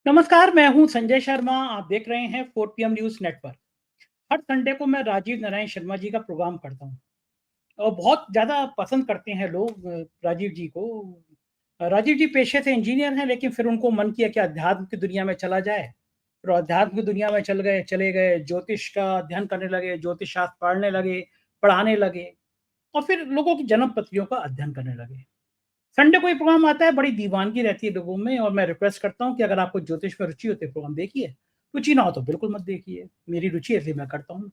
नमस्कार, मैं हूं संजय शर्मा। आप देख रहे हैं 4 पीएम न्यूज़ नेटवर्क। हर संडे को मैं राजीव नारायण शर्मा जी का प्रोग्राम करता हूं और बहुत ज़्यादा पसंद करते हैं लोग राजीव जी को। राजीव जी पेशे से इंजीनियर हैं, लेकिन फिर उनको मन किया कि अध्यात्म की दुनिया में चला जाए। फिर अध्यात्म की दुनिया में चले गए, ज्योतिष का अध्ययन करने लगे, ज्योतिष शास्त्र पढ़ने लगे, पढ़ाने लगे और फिर लोगों की जन्म पत्रियों का अध्ययन करने लगे। संडे को ये प्रोग्राम आता है, बड़ी दीवानगी रहती है लोगों में और मैं रिक्वेस्ट करता हूँ कि अगर आपको ज्योतिष में रुचि हो तो ये प्रोग्राम देखिए, रुचि ना हो तो बिल्कुल मत देखिए। मेरी रुचि है इसलिए मैं करता हूँ।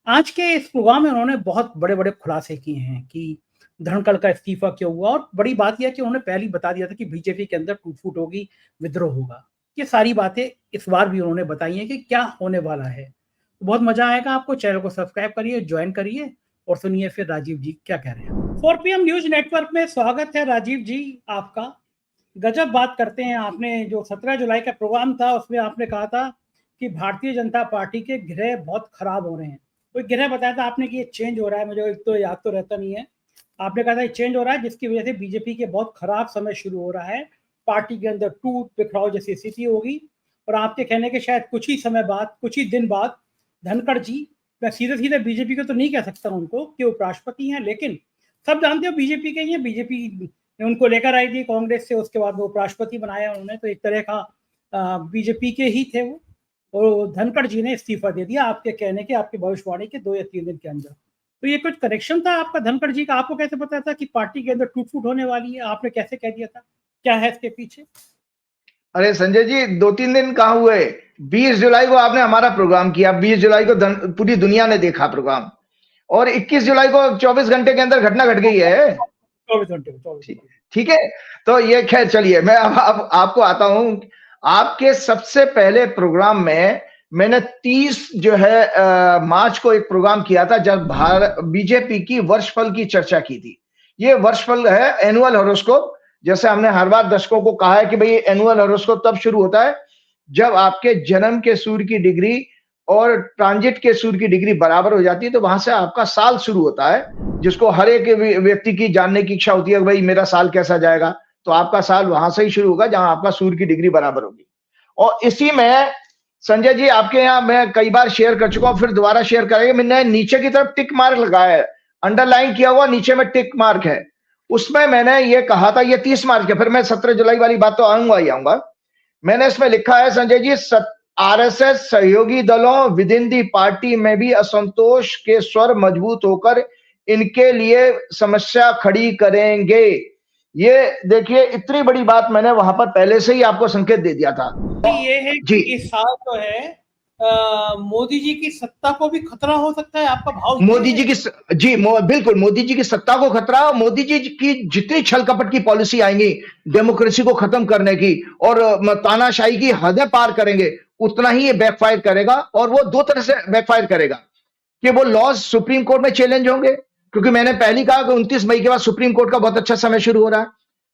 आज के इस प्रोग्राम में उन्होंने बहुत बड़े-बड़े खुलासे किए हैं कि धनखड़ का इस्तीफा क्यों हुआ और बड़ी बात ये है कि उन्होंने पहले ही बता दिया था कि बीजेपी के अंदर टूट-फूट होगी, विद्रोह होगा। ये सारी बातें इस बार भी उन्होंने बताई हैं कि क्या होने वाला है। बहुत मज़ा आएगा आपको। चैनल को सब्सक्राइब करिए, जॉइन करिए और सुनिए फिर राजीव जी क्या कह रहे हैं। 4 पीएम न्यूज़ नेटवर्क में स्वागत है राजीव जी आपका। गजब बात करते हैं। आपने जो 17 जुलाई का प्रोग्राम था उसमें आपने कहा था कि भारतीय जनता पार्टी के गिरह बहुत खराब हो रहे हैं। कोई गिरह बताया था आपने कि ये चेंज हो रहा है, मुझे तो याद तो रहता नहीं है। आपने कहा था ये चेंज हो रहा है जिसकी वजह से बीजेपी के बहुत खराब समय शुरू हो रहा है। पार्टी के अंदर टूट बिखराव जैसी स्थिति होगी और आपके कहने के शायद कुछ ही समय बाद, कुछ ही दिन बाद धनखड़ जी, मैं सीधे-सीधे बीजेपी को तो नहीं कह सकता उनको कि उपराष्ट्रपति हैं, लेकिन सब जानते हो बीजेपी के ही हैं। बीजेपी ने उनको लेकर आई थी कांग्रेस से, उसके बाद वो उपराष्ट्रपति बनाया उन्होंने, तो एक तरह का बीजेपी के ही थे वो। और धनखड़ जी ने इस्तीफा दे दिया आपके कहने के, आपकी भविष्यवाणी के 2 या 3 दिन के अंदर। तो ये कुछ कनेक्शन था आपका धनखड़ जी का? आपको कैसे पता था कि पार्टी के अंदर टूट-फूट होने वाली है? आपने कैसे कह दिया था? क्या है इसके पीछे? अरे संजय जी, 2-3 दिन कहाँ हुए। 20 जुलाई को आपने हमारा प्रोग्राम किया। 20 जुलाई को पूरी दुनिया ने देखा प्रोग्राम और 21 जुलाई को 24 घंटे के अंदर घटना घट गई है। 24 घंटे में, 24 घंटे। ठीक है, तो ये खैर चलिए, मैं अब आपको आता हूं। आपके सबसे पहले प्रोग्राम में मैंने 30 जो है मार्च को एक प्रोग्राम किया था जब बीजेपी की वर्षफल की चर्चा की थी। ये वर्षफल है, एनुअल हॉरोस्कोप। जैसे हमने हर बार दर्शकों को कहा है कि भाई एनुअल हॉरोस्कोप तब शुरू होता है जब आपके जन्म के सूर्य की डिग्री और ट्रांजिट के सूर्य की डिग्री बराबर हो जाती है, तो वहां से आपका साल शुरू होता है, जिसको हर एक व्यक्ति की जानने की इच्छा होती है कि भाई मेरा साल कैसा जाएगा। तो आपका साल वहां से ही शुरू होगा जहां आपका सूर्य की डिग्री बराबर होगी। और इसी में संजय जी, आपके यहाँ मैं कई बार शेयर कर चुका हूं, फिर दोबारा शेयर करेंगे। मैंने नीचे की तरफ टिक मार्क लगाया है, अंडरलाइन किया हुआ नीचे में टिक मार्क है। उसमें मैंने ये कहा था, ये 30 मार्च है, फिर मैं 17 जुलाई वाली बात तो आऊंगा। मैंने इसमें लिखा है संजय जी, आरएसएस सहयोगी दलों विद इन दी पार्टी में भी असंतोष के स्वर मजबूत होकर इनके लिए समस्या खड़ी करेंगे। ये देखिए, इतनी बड़ी बात मैंने वहां पर पहले से ही आपको संकेत दे दिया था। ये है कि इस साल जो है मोदी जी की सत्ता को भी खतरा हो सकता है, आपका भाव? मोदी जी की बिल्कुल, मोदी जी की सत्ता को खतरा। मोदी जी की जितनी छल कपट की पॉलिसी आएंगी डेमोक्रेसी को खत्म करने की और तानाशाही की हदें पार करेंगे, उतना ही ये बैकफायर करेगा। और वो 2 तरह से बैकफायर करेगा कि वो लॉज सुप्रीम कोर्ट में चैलेंज होंगे, क्योंकि मैंने पहले कहा कि 29 मई के बाद सुप्रीम कोर्ट का बहुत अच्छा समय शुरू हो रहा है।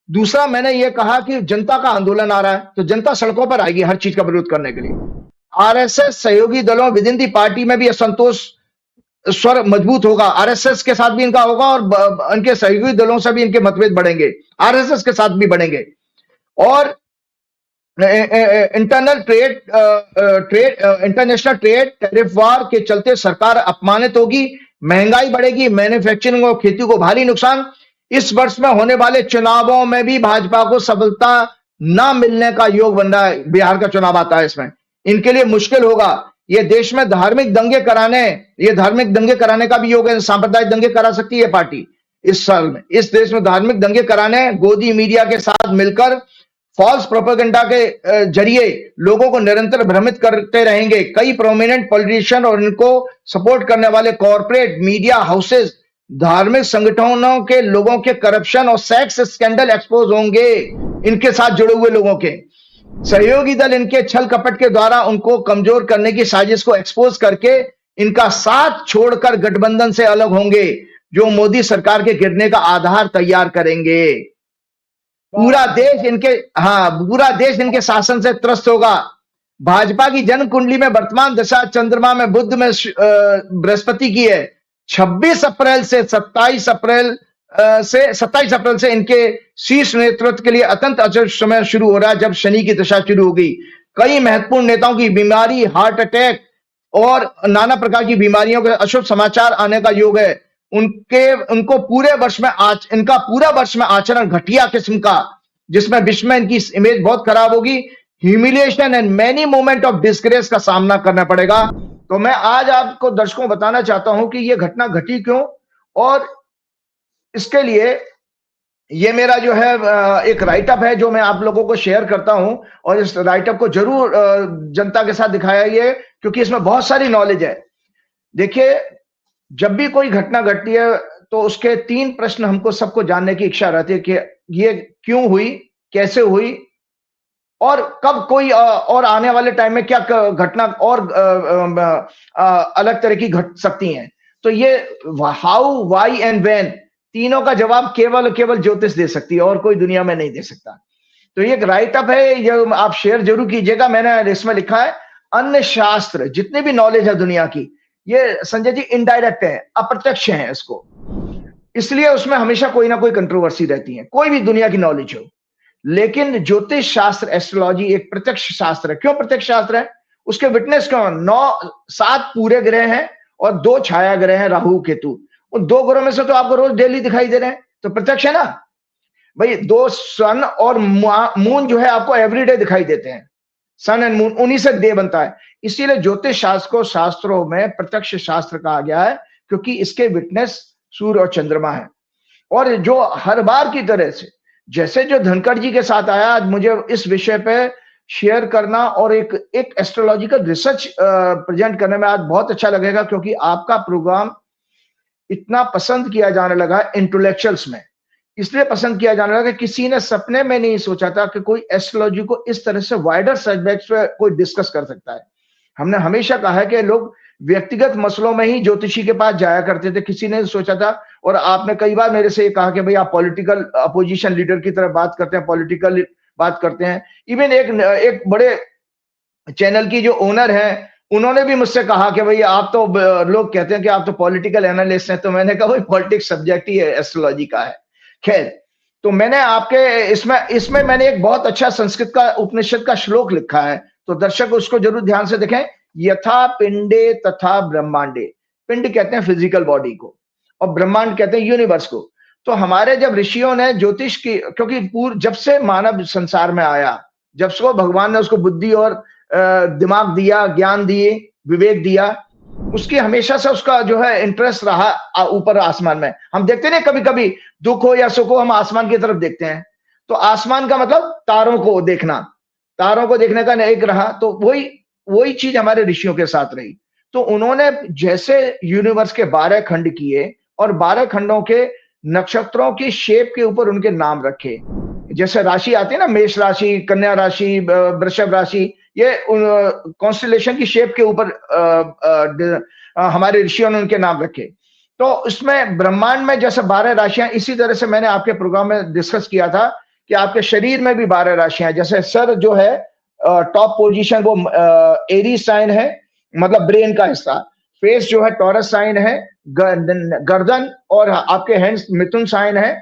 दूसरा, मैंने ये कहा कि जनता का आंदोलन आ रहा है, तो जनता सड़कों पर आएगी हर चीज का विरोध करने के लिए। आरएसएस सहयोगी दलों विद इन दी पार्टी में भी असंतोष स्वर मजबूत होगा। आरएसएस के साथ भी इनका होगा और इनके सहयोगी दलों से भी इनके मतभेद बढ़ेंगे, आरएसएस के साथ भी बढ़ेंगे। और इंटरनेशनल ट्रेड टैरिफ वार के चलते सरकार अपमानित होगी, महंगाई बढ़ेगी, मैन्युफैक्चरिंग और खेती को भारी नुकसान। इस वर्ष में होने वाले चुनावों में भी भाजपा को सफलता ना मिलने का योग बन रहा है। बिहार का चुनाव आता है, इसमें इनके लिए मुश्किल होगा। ये देश में धार्मिक दंगे कराने का भी योग है। सांप्रदायिक दंगे करा सकती है पार्टी इस साल में। इस देश में धार्मिक दंगे कराने, गोदी मीडिया के साथ मिलकर फॉल्स प्रोपेगेंडा के जरिए लोगों को निरंतर भ्रमित करते रहेंगे। कई प्रोमिनेंट पॉलिटिशियन और इनको सपोर्ट करने वाले कॉर्पोरेट मीडिया हाउसेस, धार्मिक संगठनों के लोगों के करप्शन और सेक्स स्कैंडल एक्सपोज होंगे। इनके साथ जुड़े हुए लोगों के सहयोगी दल इनके छल कपट के द्वारा उनको कमजोर करने की साजिश को एक्सपोज करके इनका साथ छोड़कर गठबंधन से अलग होंगे, जो मोदी सरकार के गिरने का आधार तैयार करेंगे। पूरा देश इनके शासन से त्रस्त होगा। भाजपा की जन्म कुंडली में वर्तमान दशा चंद्रमा में बुध में बृहस्पति की है। 26 अप्रैल से 27 अप्रैल से इनके शीर्ष नेतृत्व के लिए अत्यंत अचल समय शुरू हो रहा है, जब शनि की दशा शुरू हो गई। कई महत्वपूर्ण नेताओं की बीमारी, हार्ट अटैक और नाना प्रकार की बीमारियों के अशुभ समाचार आने का योग है। इनका पूरा वर्ष में आचरण घटिया किस्म का, जिसमें विश्व में इनकी इमेज बहुत खराब होगी, humiliation and many moment of disgrace का सामना करना पड़ेगा। तो मैं आज आपको दर्शकों बताना चाहता हूं कि यह घटना घटी क्यों, और इसके लिए ये मेरा जो है एक राइटअप है जो मैं आप लोगों को शेयर करता हूं, और इस राइटअप को जरूर जनता के साथ दिखाया ये, क्योंकि इसमें बहुत सारी नॉलेज है। देखिए, जब भी कोई घटना घटती है तो उसके 3 प्रश्न हमको सबको जानने की इच्छा रहती है कि ये क्यों हुई, कैसे हुई, और कब कोई और आने वाले टाइम में क्या घटना और अलग तरह की घट सकती हैं। तो ये हाउ, व्हाई एंड व्हेन, तीनों का जवाब केवल ज्योतिष दे सकती है, और कोई दुनिया में नहीं दे सकता। तो ये एक राइटअप है, ये आप शेयर जरूर कीजिएगा। मैंने इसमें लिखा है, अन्य शास्त्र जितने भी नॉलेज है दुनिया की, ये संजय जी इनडायरेक्ट है, अप्रत्यक्ष है इसको, इसलिए उसमें हमेशा कोई ना कोई कंट्रोवर्सी रहती है, कोई भी दुनिया की नॉलेज हो। लेकिन ज्योतिष शास्त्र, एस्ट्रोलॉजी एक प्रत्यक्ष शास्त्र है। क्यों प्रत्यक्ष शास्त्र है? उसके विटनेस क्यों? 7 पूरे ग्रह हैं और 2 छाया ग्रह हैं, राहु केतु। उन 2 ग्रहों में से तो आपको रोज डेली दिखाई दे रहे हैं, तो प्रत्यक्ष है ना भाई। 2 सन और मून जो है आपको एवरीडे दिखाई देते हैं। सन एंड मून, उन्हीं से डे बनता है। इसीलिए ज्योतिष शास्त्र को शास्त्रों में प्रत्यक्ष शास्त्र कहा गया है, क्योंकि इसके विटनेस सूर्य और चंद्रमा है। और जो हर बार की तरह से, जैसे जो धनखड़ जी के साथ आया, आज मुझे इस विषय पे शेयर करना और एक एस्ट्रोलॉजिकल रिसर्च प्रेजेंट करने में आज बहुत अच्छा लगेगा, क्योंकि आपका प्रोग्राम इतना पसंद किया जाने लगा इंटेलेक्चुअल्स में। इसलिए पसंद किया जाने लगा, किसी ने सपने में नहीं सोचा था कि कोई एस्ट्रोलॉजी को इस तरह से वाइडर सब्जेक्ट्स पे कोई डिस्कस कर सकता है। हमने हमेशा कहा है कि लोग व्यक्तिगत मसलों में ही ज्योतिषी के पास जाया करते थे, किसी ने सोचा था। और आपने कई बार मेरे से ये कहा कि भाई आप पॉलिटिकल अपोजिशन लीडर की तरह बात करते हैं, पॉलिटिकल बात करते हैं। इवन एक बड़े चैनल की जो ओनर है, उन्होंने भी मुझसे कहा कि भाई आप तो, लोग कहते हैं कि आप तो पॉलिटिकल एनालिस्ट हैं। तो मैंने कहा भाई पॉलिटिक्स सब्जेक्ट ही है, एस्ट्रोलॉजी का है। खैर, तो मैंने आपके इसमें मैंने एक बहुत अच्छा संस्कृत का उपनिषद का श्लोक लिखा है, तो दर्शक उसको जरूर ध्यान से देखें। यथा पिंडे तथा ब्रह्मांडे, पिंड कहते हैं फिजिकल बॉडी को, और ब्रह्मांड कहते हैं यूनिवर्स को। तो हमारे जब ऋषियों ने ज्योतिष की, क्योंकि जब से मानव संसार में आया, जब से भगवान ने उसको बुद्धि और दिमाग दिया, ज्ञान दिए, विवेक दिया, उसकी हमेशा से उसका जो है इंटरेस्ट रहा ऊपर आसमान में। हम देखते नहीं, कभी कभी दुख हो या सुख हो, हम आसमान की तरफ देखते हैं। तो आसमान का मतलब तारों को देखना, तारों को देखने का एक रहा। तो वही चीज हमारे ऋषियों के साथ रही। तो उन्होंने जैसे यूनिवर्स के 12 खंड किए, और 12 खंडों के नक्षत्रों की शेप के ऊपर उनके नाम रखे। जैसे राशि आती है ना, मेष राशि, कन्या राशि, वृषभ राशि, ये कॉन्स्टेलेशन की शेप के ऊपर हमारे ऋषियों ने उनके नाम रखे। तो इसमें ब्रह्मांड में जैसे 12 राशियां, इसी तरह से मैंने आपके प्रोग्राम में डिस्कस किया था कि आपके शरीर में भी 12 राशियां। जैसे सर जो है टॉप पोजीशन वो एरीज साइन है, मतलब ब्रेन का हिस्सा। फेस जो है टॉरस साइन है, गर्दन और आपके हैंड्स मिथुन साइन है,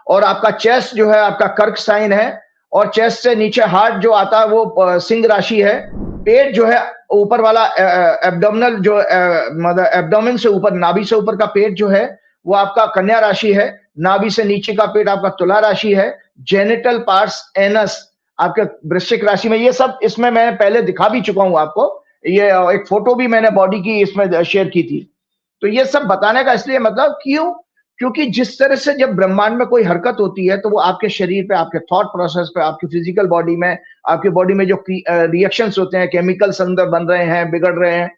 और आपका चेस्ट जो है आपका कर्क साइन है, और चेस्ट से नीचे हार्ट जो आता है वो सिंह राशि है। पेट जो है ऊपर वाला एब्डोमिनल जो मतलब एब्डोमेन से ऊपर, नाभि से ऊपर का पेट जो है वो आपका कन्या राशि है। नाभि से नीचे का पेट आपका तुला राशि है। जेनिटल पार्ट्स, एनस आपके वृश्चिक राशि में। ये सब इसमें मैं पहले दिखा भी चुका हूं आपको, ये एक फोटो भी मैंने बॉडी की इसमें शेयर की थी। तो ये सब बताने का इसलिए मतलब क्यों, क्योंकि जिस तरह से जब ब्रह्मांड में कोई हरकत होती है तो वो आपके शरीर पे, आपके थॉट प्रोसेस पे, आपकी फिजिकल बॉडी में, आपकी बॉडी में जो रिएक्शंस होते हैं, केमिकल्स अंदर बन रहे हैं, बिगड़ रहे हैं,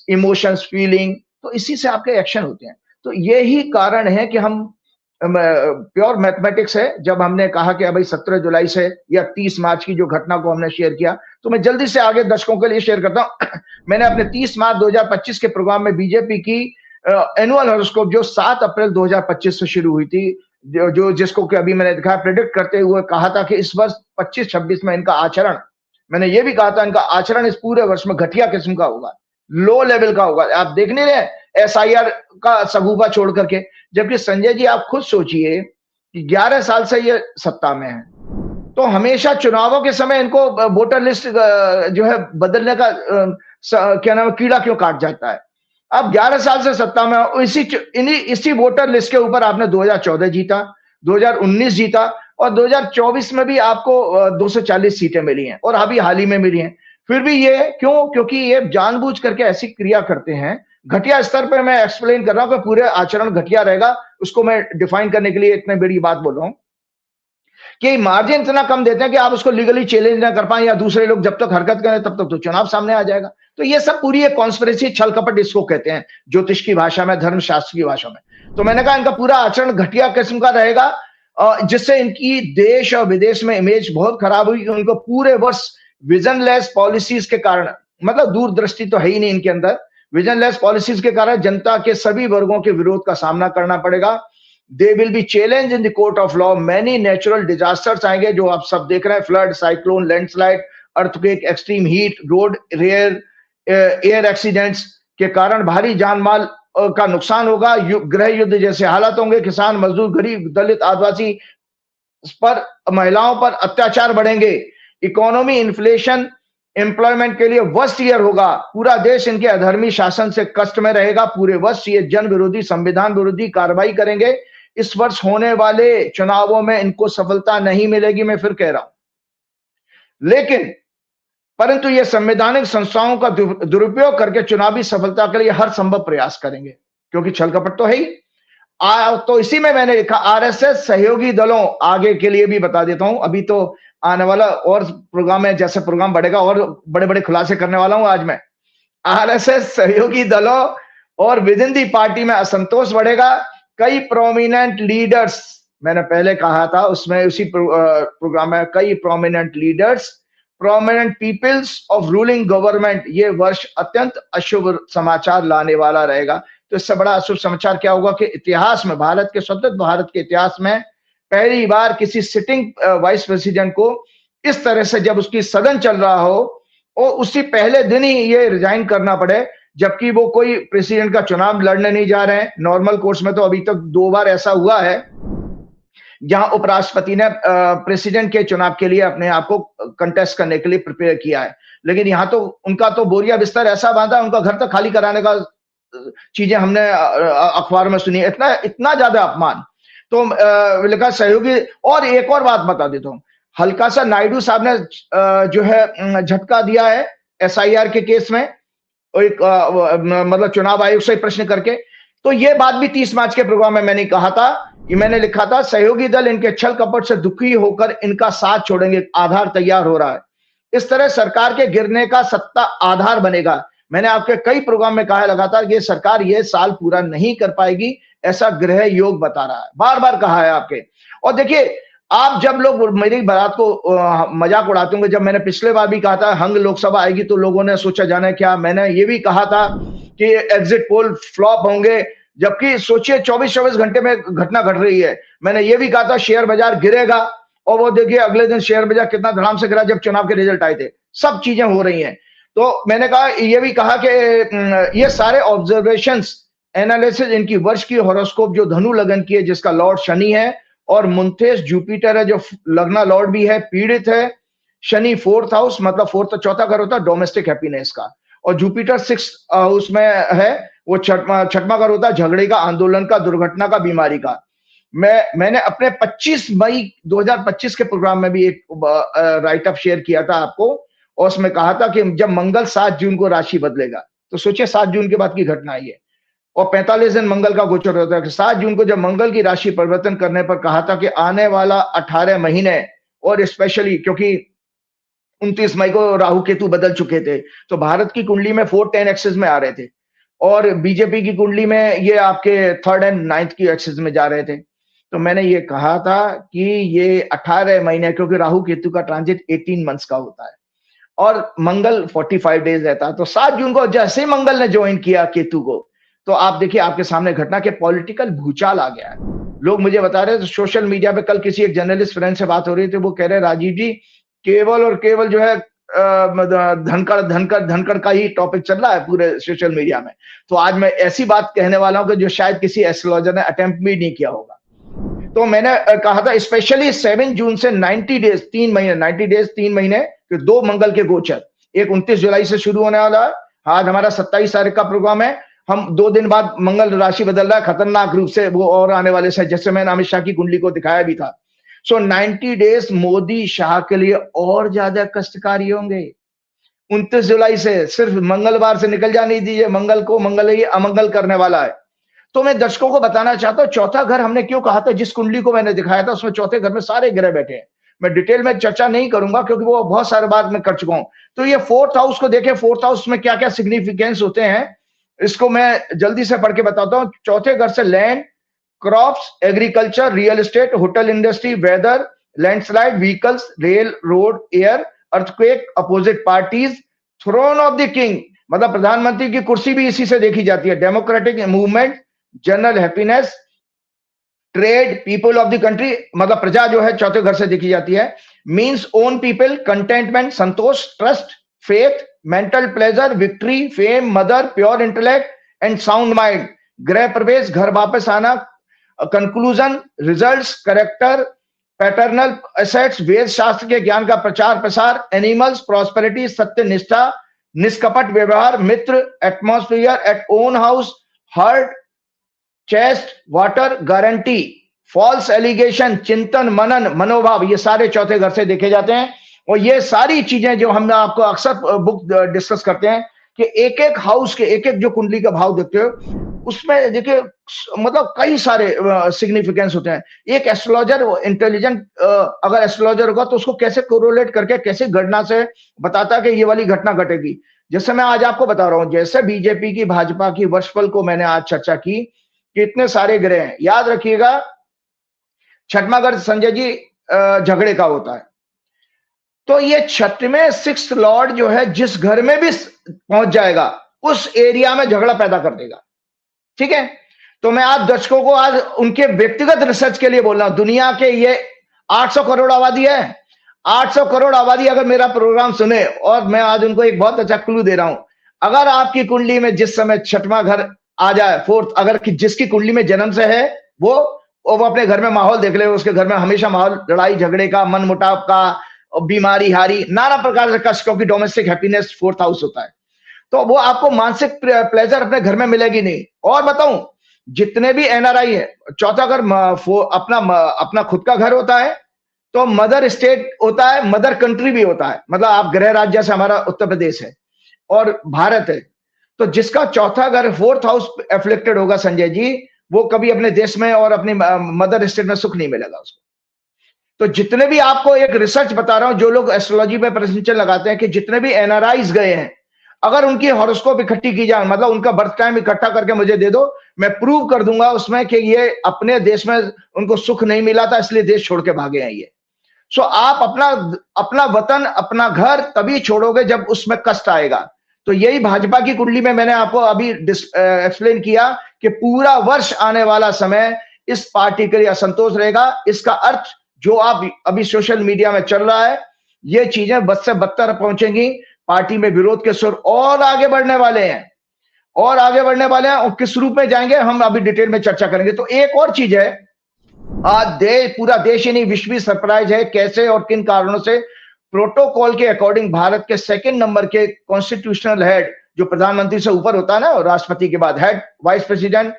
इमोशंस, फीलिंग, तो इसी से आपके एक्शन होते हैं। तो यही कारण है कि हम प्योर मैथमेटिक्स है। जब हमने कहा कि भाई 17 जुलाई से या 30 मार्च की जो घटना को हमने शेयर किया, तो मैं जल्दी से आगे दर्शकों के लिए शेयर करता हूं। मैंने अपने 30 मार्च 2025 के प्रोग्राम में बीजेपी की एनुअल हॉरोस्कोप जो 7 अप्रैल 2025 से शुरू हुई थी, जो जिसको कि अभी मैंने दिखाया, प्रेडिक्ट करते हुए कहा था कि इस वर्ष 25-26 में इनका आचरण, मैंने ये भी कहा था इनका आचरण इस पूरे वर्ष में घटिया किस्म का होगा, लो लेवल का होगा। आप देख नहीं रहे SIR का सगुफा छोड़ करके। जबकि संजय जी आप खुद सोचिए कि 11 साल से ये सत्ता में है, तो हमेशा चुनावों के समय इनको वोटर लिस्ट जो है बदलने का क्या नाम है, कीड़ा क्यों काट जाता है। अब 11 साल से सत्ता में हो, इसी वोटर लिस्ट के ऊपर आपने 2014 जीता, 2019 जीता और 2024 में भी आपको 240 सीटें मिली हैं और अभी हाल ही में मिली हैं। फिर भी ये क्यों? क्योंकि ये जानबूझ करके ऐसी क्रिया करते हैं। घटिया स्तर पे मैं एक्सप्लेन कर रहा हूं कि पूरे आचरण घटिया रहेगा, उसको मैं डिफाइन करने के लिए इतनी बड़ी बात बोल रहा हूं कि मार्जिन इतना कम देते हैं कि आप उसको लीगली चैलेंज ना कर पाए या दूसरे लोग जब तक हरकत करें तब तक तो चुनाव सामने आ जाएगा। तो ये सब पूरी एक कॉन्स्पिरेसी, छल कपट इसको कहते हैं ज्योतिष की भाषा में, धर्मशास्त्र की भाषा में। तो मैंने कहा इनका पूरा आचरण घटिया किस्म का रहेगा, जिससे इनकी देश और विदेश में इमेज बहुत खराब हुई। उनको पूरे वर्ष विजनलेस पॉलिसीज के कारण, मतलब दूरदृष्टि तो है ही नहीं इनके अंदर, विजनलेस पॉलिसीज के कारण जनता के सभी वर्गों के विरोध का सामना करना पड़ेगा। They will be challenge in the court of law. Many natural disasters आएंगे जो आप सब देख रहे हैं, flood, cyclone, landslide, earthquake, extreme heat, road rail air accidents के कारण भारी जान माल का नुकसान होगा। गृह युद्ध जैसे हालात होंगे। किसान, मजदूर, गरीब, दलित, आदिवासी पर, महिलाओं पर अत्याचार बढ़ेंगे। इकोनॉमी, इन्फ्लेशन, एम्प्लॉयमेंट के लिए वर्स्ट ईयर होगा। पूरा देश इनके अधर्मी शासन से कष्ट में रहेगा। पूरे वर्ष ये जन विरोधी, संविधान विरोधी कार्रवाई करेंगे। इस वर्ष होने वाले चुनावों में इनको सफलता नहीं मिलेगी, मैं फिर कह रहा हूं। लेकिन परंतु ये संवैधानिक संस्थाओं का दुरुपयोग करके चुनावी सफलता के लिए हर संभव प्रयास करेंगे, क्योंकि छल कपट तो है ही। तो इसी में मैंने लिखा आरएसएस सहयोगी दलों, आगे के लिए भी बता देता हूं, अभी तो आने वाला और प्रोग्राम है, जैसे प्रोग्राम बढ़ेगा और बड़े बड़े खुलासे करने वाला हूं आज मैं। आरएसएस सहयोगी दलों और विद इन दी पार्टी में असंतोष बढ़ेगा। कई प्रोमिनेंट लीडर्स, मैंने पहले कहा था उसमें, उसी प्रोग्राम में, कई prominent leaders, prominent peoples of ruling government, ये वर्ष अत्यंत अशुभ समाचार लाने वाला रहेगा। तो इससे बड़ा अशुभ समाचार क्या होगा कि इतिहास में, भारत के, स्वतंत्र भारत के इतिहास में पहली बार किसी सिटिंग वाइस प्रेसिडेंट को इस तरह से, जब उसकी सदन चल रहा हो और उसी पहले दिन ही ये रिजाइन करना पड़े, जबकि वो कोई प्रेसिडेंट का चुनाव लड़ने नहीं जा रहे हैं। नॉर्मल कोर्स में तो अभी तक 2 बार ऐसा हुआ है जहां उपराष्ट्रपति ने प्रेसिडेंट के चुनाव के लिए अपने आप को कंटेस्ट करने के लिए प्रिपेयर किया है। लेकिन यहाँ तो उनका तो बोरिया बिस्तर ऐसा बांधा, उनका घर तक खाली कराने का चीजें हमने अखबार में सुनी। इतना इतना ज्यादा अपमान। तो लिखा सहयोगी। और एक और बात बता देता हूं, हल्का सा नायडू साहब ने जो है झटका दिया है एसआईआर के केस में, एक मतलब चुनाव आयोग से प्रश्न करके। तो ये बात भी 30 मार्च के प्रोग्राम में मैंने कहा था, ये मैंने लिखा था, सहयोगी दल इनके छल कपट से दुखी होकर इनका साथ छोड़ेंगे। आधार तैयार हो रहा है। इस तरह सरकार के गिरने का सत्ता आधार बनेगा। मैंने आपके कई प्रोग्राम में कहा लगातार, ये सरकार ये साल पूरा नहीं कर पाएगी, ऐसा ग्रह योग बता रहा है, बार बार कहा है आपके। और देखिए, आप जब लोग मेरी बात को मजाक उड़ाते होंगे, जब मैंने पिछले बार भी कहा था हंग लोकसभा आएगी तो लोगों ने सोचा जाने क्या, मैंने ये भी कहा था कि एग्जिट पोल फ्लॉप होंगे, जबकि सोचिए 24 घंटे में घटना घट रही है। मैंने ये भी कहा था शेयर बाजार गिरेगा, और वो देखिए अगले दिन शेयर बाजार कितना धड़ाम से गिरा जब चुनाव के रिजल्ट आए थे। सब चीजें हो रही हैं। तो मैंने कहा, ये भी कहा कि ये सारे ऑब्जर्वेशंस, एनालिसिस, इनकी वर्ष की हॉरोस्कोप जो धनु लगन की है, जिसका लॉर्ड शनि है और मुंथेस जुपिटर है जो लगना लॉर्ड भी है, पीड़ित है। शनि 4th हाउस, मतलब 4th तो चौथा घर होता है डोमेस्टिक हैप्पीनेस का, और जुपिटर 6th हाउस में है, वो छठवां घर होता है झगड़े का, आंदोलन का, दुर्घटना का, बीमारी का। मैंने अपने 25 मई 2025 के प्रोग्राम में भी एक राइट अप शेयर किया था आपको, और उसमें कहा था कि जब मंगल 7 जून को राशि बदलेगा, तो सोचिए 7 जून के बाद की घटना ये, और 45 दिन मंगल का गोचर होता है कि 7 जून को जब मंगल की राशि परिवर्तन करने पर कहा था कि आने वाला 18 महीने, और स्पेशली क्योंकि 29 मई को राहु केतु बदल चुके थे, तो भारत की कुंडली में 4-10 एक्सिस में आ रहे थे, और बीजेपी की कुंडली में ये आपके 3rd and 9th की एक्सिस में जा रहे थे। तो मैंने ये कहा था कि ये 18 महीने, क्योंकि राहु केतु का ट्रांजिट 18 मंथ्स का होता है और मंगल 45 डेज रहता है। तो 7 जून को जैसे ही मंगल ने ज्वाइन किया केतु को, तो आप देखिए आपके सामने घटना के पॉलिटिकल भूचाल आ गया है। लोग मुझे बता रहे थे सोशल मीडिया पे, कल किसी एक जर्नलिस्ट फ्रेंड से बात हो रही थी, वो कह रहे राजीव जी केवल और केवल जो है धनखड़ का ही टॉपिक चल रहा है पूरे सोशल मीडिया में। तो आज मैं ऐसी बात कहने वाला हूं कि जो शायद किसी एस्ट्रोलॉजर ने अटेम्प्ट भी नहीं किया होगा। तो मैंने कहा था स्पेशली 7 जून से 90 डेज 3 महीने 2 मंगल के गोचर, एक 29 जुलाई से शुरू होने वाला है। आज हमारा 27 तारीख का प्रोग्राम है। हम 2 दिन बाद मंगल राशि बदल रहा है खतरनाक रूप से, वो और आने वाले से, जैसे मैंने अमित शाह की कुंडली को दिखाया भी था। सो 90 डेज मोदी शाह के लिए और ज्यादा कष्टकारी होंगे। 29 जुलाई से सिर्फ मंगलवार से निकल जाने दीजिए, मंगल को मंगल ही अमंगल करने वाला है। तो मैं दर्शकों को बताना चाहता हूं चौथा घर हमने क्यों कहा था, जिस कुंडली को मैंने दिखाया था उसमें चौथे घर में सारे ग्रह बैठे हैं। मैं डिटेल में चर्चा नहीं करूंगा क्योंकि वो बहुत सारे बात मैं कर चुका हूं। तो ये 4th हाउस को देखें, 4th हाउस में क्या क्या सिग्निफिकेंस होते हैं, इसको मैं जल्दी से पढ़ के बताता हूं। चौथे घर से land, crops, agriculture, real estate, hotel industry, weather, landslide, vehicles, rail, road, air, earthquake, opposite parties, throne of the king, मतलब प्रधानमंत्री की कुर्सी भी इसी से देखी जाती है, democratic movement, general happiness, trade, people of the country, मतलब प्रजा जो है चौथे घर से देखी जाती है, मींस ओन पीपल, कंटेंटमेंट, संतोष, trust, faith, mental pleasure, victory, fame, mother, pure intellect and sound mind, गृह प्रवेश, घर वापस आना, conclusion, results, character, paternal assets, वेद शास्त्र के ज्ञान का प्रचार प्रसार, एनिमल्स, प्रॉस्पेरिटी, सत्य निष्ठा, निष्कपट व्यवहार, मित्र, atmosphere at own house, hurt, chest, water, guarantee, false allegation, चिंतन, मनन, मनोभाव, ये सारे चौथे घर से देखे जाते हैं। और ये सारी चीजें जो हम आपको अक्सर बुक डिस्कस करते हैं कि एक एक हाउस के एक एक जो कुंडली का भाव देखते हो उसमें देखिए मतलब कई सारे सिग्निफिकेंस होते हैं। एक एस्ट्रोलॉजर इंटेलिजेंट अगर एस्ट्रोलॉजर होगा तो उसको कैसे कोरोलेट करके कैसे घटना से बताता है कि ये वाली घटना घटेगी। जैसे मैं आज आपको बता रहा हूं, जैसे बीजेपी की भाजपा की वर्षफल को मैंने आज चर्चा की कि इतने सारे ग्रह हैं, याद रखिएगा छठवां घर संजय जी झगड़े का होता है। तो ये छठवें 6th लॉर्ड जो है जिस घर में भी पहुंच जाएगा उस एरिया में झगड़ा पैदा कर देगा। ठीक है, तो मैं आप दर्शकों को आज उनके व्यक्तिगत रिसर्च के लिए बोल रहा हूं। दुनिया के ये 800 करोड़ आबादी है, 800 करोड़ आबादी अगर मेरा प्रोग्राम सुने, और मैं आज उनको एक बहुत अच्छा क्लू दे रहा हूं, अगर आपकी कुंडली में जिस समय छठवां घर आ जाए, 4th, अगर जिसकी कुंडली में जन्म से है वो अपने घर में माहौल देख ले, उसके घर में हमेशा माहौल लड़ाई झगड़े का, मन मुटाव का, बीमारी हारी, नाना प्रकार से कष्ट, क्योंकि डोमेस्टिक हैप्पीनेस 4th हाउस होता है। तो वो आपको मानसिक प्लेजर अपने घर में मिलेगी नहीं। और बताऊं, जितने भी एनआरआई है, चौथा घर अपना खुद का घर होता है, तो मदर स्टेट होता है, मदर कंट्री भी होता है, मतलब आप गृह राज्य से हमारा उत्तर प्रदेश है और भारत है। तो जिसका चौथा घर 4th हाउस एफ्लिक्टेड होगा संजय जी, वो कभी अपने देश में और अपनी मदर स्टेट में सुख नहीं मिलेगा उसको। तो जितने भी आपको एक रिसर्च बता रहा हूं, जो लोग एस्ट्रोलॉजी में प्रश्न लगाते हैं कि जितने भी एनआरआईज गए हैं, अगर उनकी हॉरोस्कोप इकट्ठी की जाए, मतलब उनका बर्थ टाइम इकट्ठा करके मुझे दे दो, मैं प्रूव कर दूंगा उसमें कि ये अपने देश में उनको सुख नहीं मिला था इसलिए देश छोड़ के भागे हैं ये। सो आप अपना वतन, अपना घर तभी छोड़ोगे जब उसमें कष्ट आएगा। तो यही भाजपा की कुंडली में मैंने आपको अभी एक्सप्लेन किया कि पूरा वर्ष आने वाला समय इस पार्टी के लिए असंतोष रहेगा। इसका अर्थ जो आप अभी सोशल मीडिया में चल रहा है, ये चीजें बद से बदतर पहुंचेंगी, पार्टी में विरोध के सुर और आगे बढ़ने वाले हैं, और किस रूप में जाएंगे हम अभी डिटेल में चर्चा करेंगे। तो एक और चीज है, आज पूरा देश ही नहीं विश्व भी सरप्राइज है कैसे और किन कारणों से प्रोटोकॉल के अकॉर्डिंग भारत के 2nd नंबर के कॉन्स्टिट्यूशनल हेड, जो प्रधानमंत्री से ऊपर होता है ना, राष्ट्रपति के बाद हेड, वाइस प्रेसिडेंट